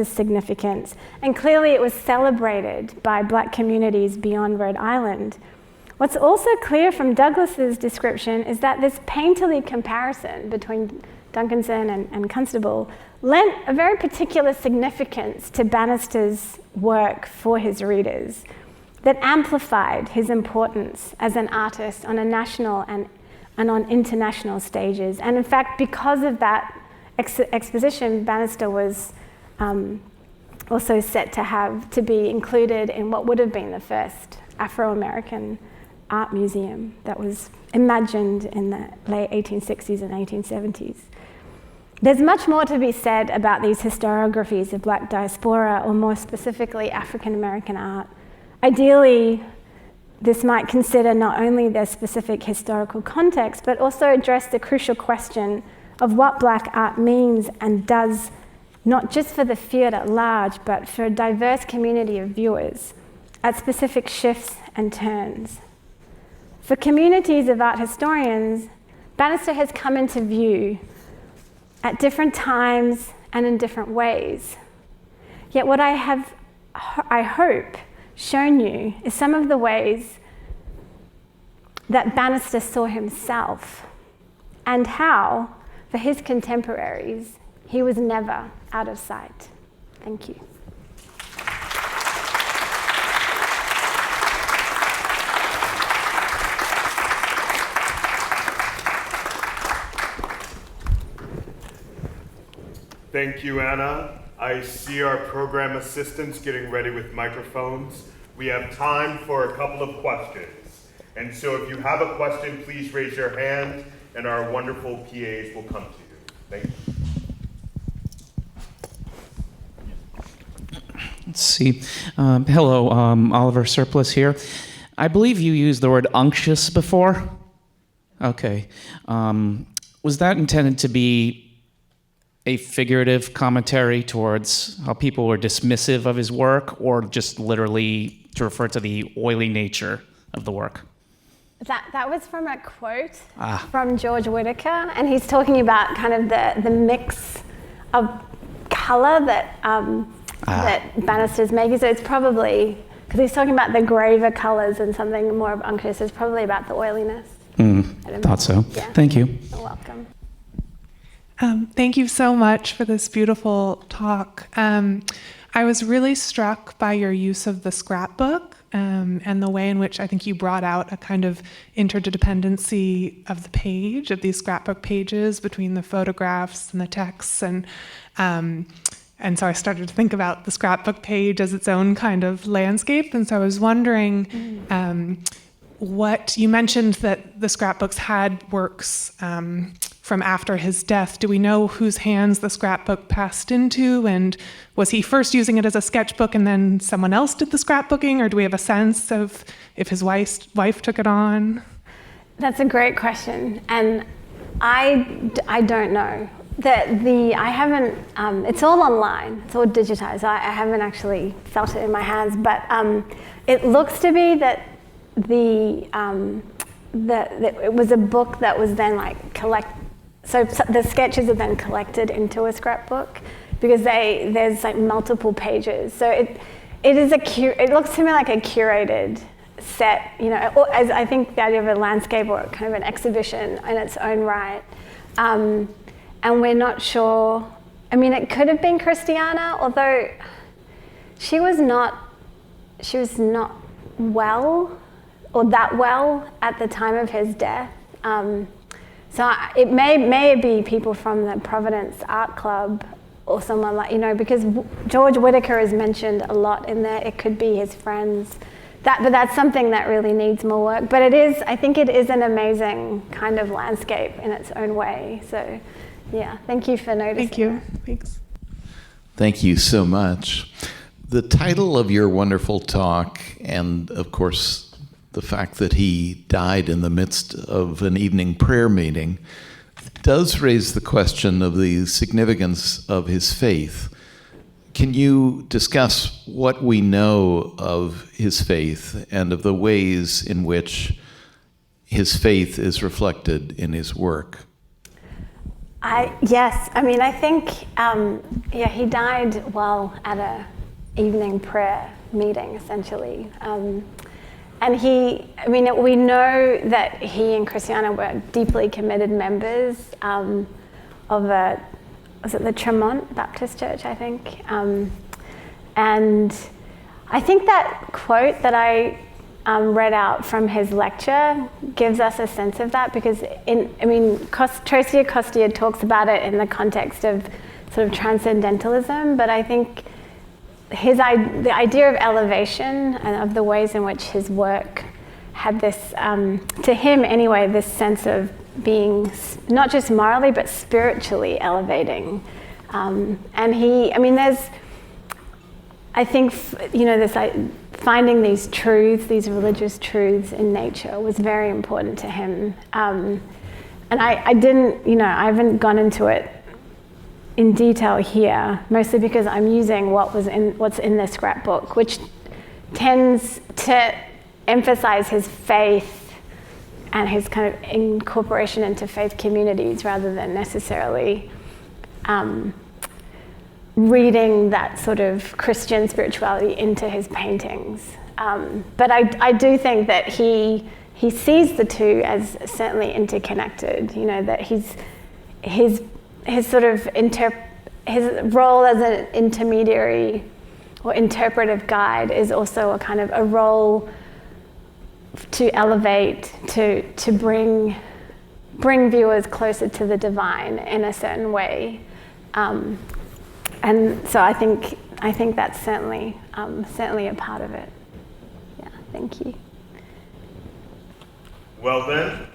significance, and clearly it was celebrated by Black communities beyond Rhode Island, what's also clear from Douglas's description is that this painterly comparison between Duncanson and Constable lent a very particular significance to Bannister's work for his readers that amplified his importance as an artist on a national and on international stages. And in fact, because of that exposition, Bannister was also set to be included in what would have been the first Afro-American art museum that was imagined in the late 1860s and 1870s. There's much more to be said about these historiographies of Black diaspora, or more specifically African-American art. Ideally, this might consider not only their specific historical context, but also address the crucial question of what Black art means and does, not just for the field at large, but for a diverse community of viewers at specific shifts and turns. For communities of art historians, Bannister has come into view at different times and in different ways. Yet what I hope, shown you is some of the ways that Bannister saw himself, and how, for his contemporaries, he was never out of sight. Thank you. Thank you, Anna. I see our program assistants getting ready with microphones. We have time for a couple of questions. And so if you have a question, please raise your hand and our wonderful PAs will come to you. Thank you. Let's see. Hello, Oliver Surplus here. I believe you used the word unctuous before. Okay. Was that intended to be a figurative commentary towards how people were dismissive of his work, or just literally to refer to the oily nature of the work? That was from a quote from George Whitaker, and he's talking about kind of the mix of color that that Bannister's making. So it's probably, because he's talking about the graver colors and something more unctuous, it's probably about the oiliness. Thought so. Yeah. Thank you. You're welcome. Thank you so much for this beautiful talk. I was really struck by your use of the scrapbook and the way in which I think you brought out a kind of interdependency of the page, of these scrapbook pages between the photographs and the texts. And so I started to think about the scrapbook page as its own kind of landscape. And so I was wondering, what you mentioned that the scrapbooks had works from after his death. Do we know whose hands the scrapbook passed into? And was he first using it as a sketchbook and then someone else did the scrapbooking? Or do we have a sense of if his wife took it on? That's a great question. And I don't know. I haven't, it's all online, it's all digitized. I haven't actually felt it in my hands, but it looks to be that it was a book that was then so the sketches are then collected into a scrapbook because there's like multiple pages. So it looks to me like a curated set, as I think the idea of a landscape or kind of an exhibition in its own right. And we're not sure. I mean, it could have been Christiana, although she was not well or that well at the time of his death. So it may be people from the Providence Art Club or someone because George Whitaker is mentioned a lot in there. It could be his friends. But that's something that really needs more work. But I think it is an amazing kind of landscape in its own way. So yeah, thank you for noticing. Thank you. Thanks. Thank you so much. The title of your wonderful talk, and of course, the fact that he died in the midst of an evening prayer meeting, does raise the question of the significance of his faith. Can you discuss what we know of his faith and of the ways in which his faith is reflected in his work? Yes. I mean, I think, he died while at a evening prayer meeting, essentially. And we know that he and Christiana were deeply committed members of was it the Tremont Baptist Church, I think? And I think that quote that I read out from his lecture gives us a sense of that, because Tracy Acosta talks about it in the context of sort of transcendentalism, but I think the idea of elevation and of the ways in which his work had this, to him anyway, this sense of being not just morally but spiritually elevating. And there's, I think, this finding these truths, these religious truths in nature was very important to him. And I haven't gone into it in detail here, mostly because I'm using what's in the scrapbook, which tends to emphasize his faith and his kind of incorporation into faith communities rather than necessarily reading that sort of Christian spirituality into his paintings. But I do think that he sees the two as certainly interconnected, that his sort of his role as an intermediary or interpretive guide is also a kind of a role to elevate, to bring viewers closer to the divine in a certain way, and so I think that's certainly a part of it. Yeah, thank you. Well then,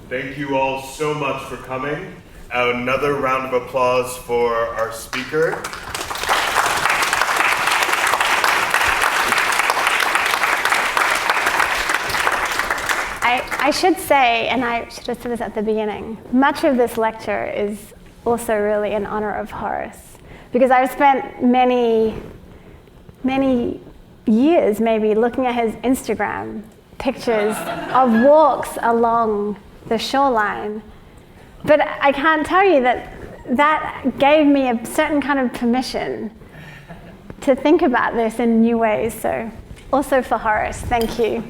thank you all so much for coming. Another round of applause for our speaker. I should say, and I should have said this at the beginning, much of this lecture is also really in honor of Horace, because I've spent many years maybe looking at his Instagram pictures of walks along the shoreline. But I can't tell you that gave me a certain kind of permission to think about this in new ways. So also for Horace, thank you.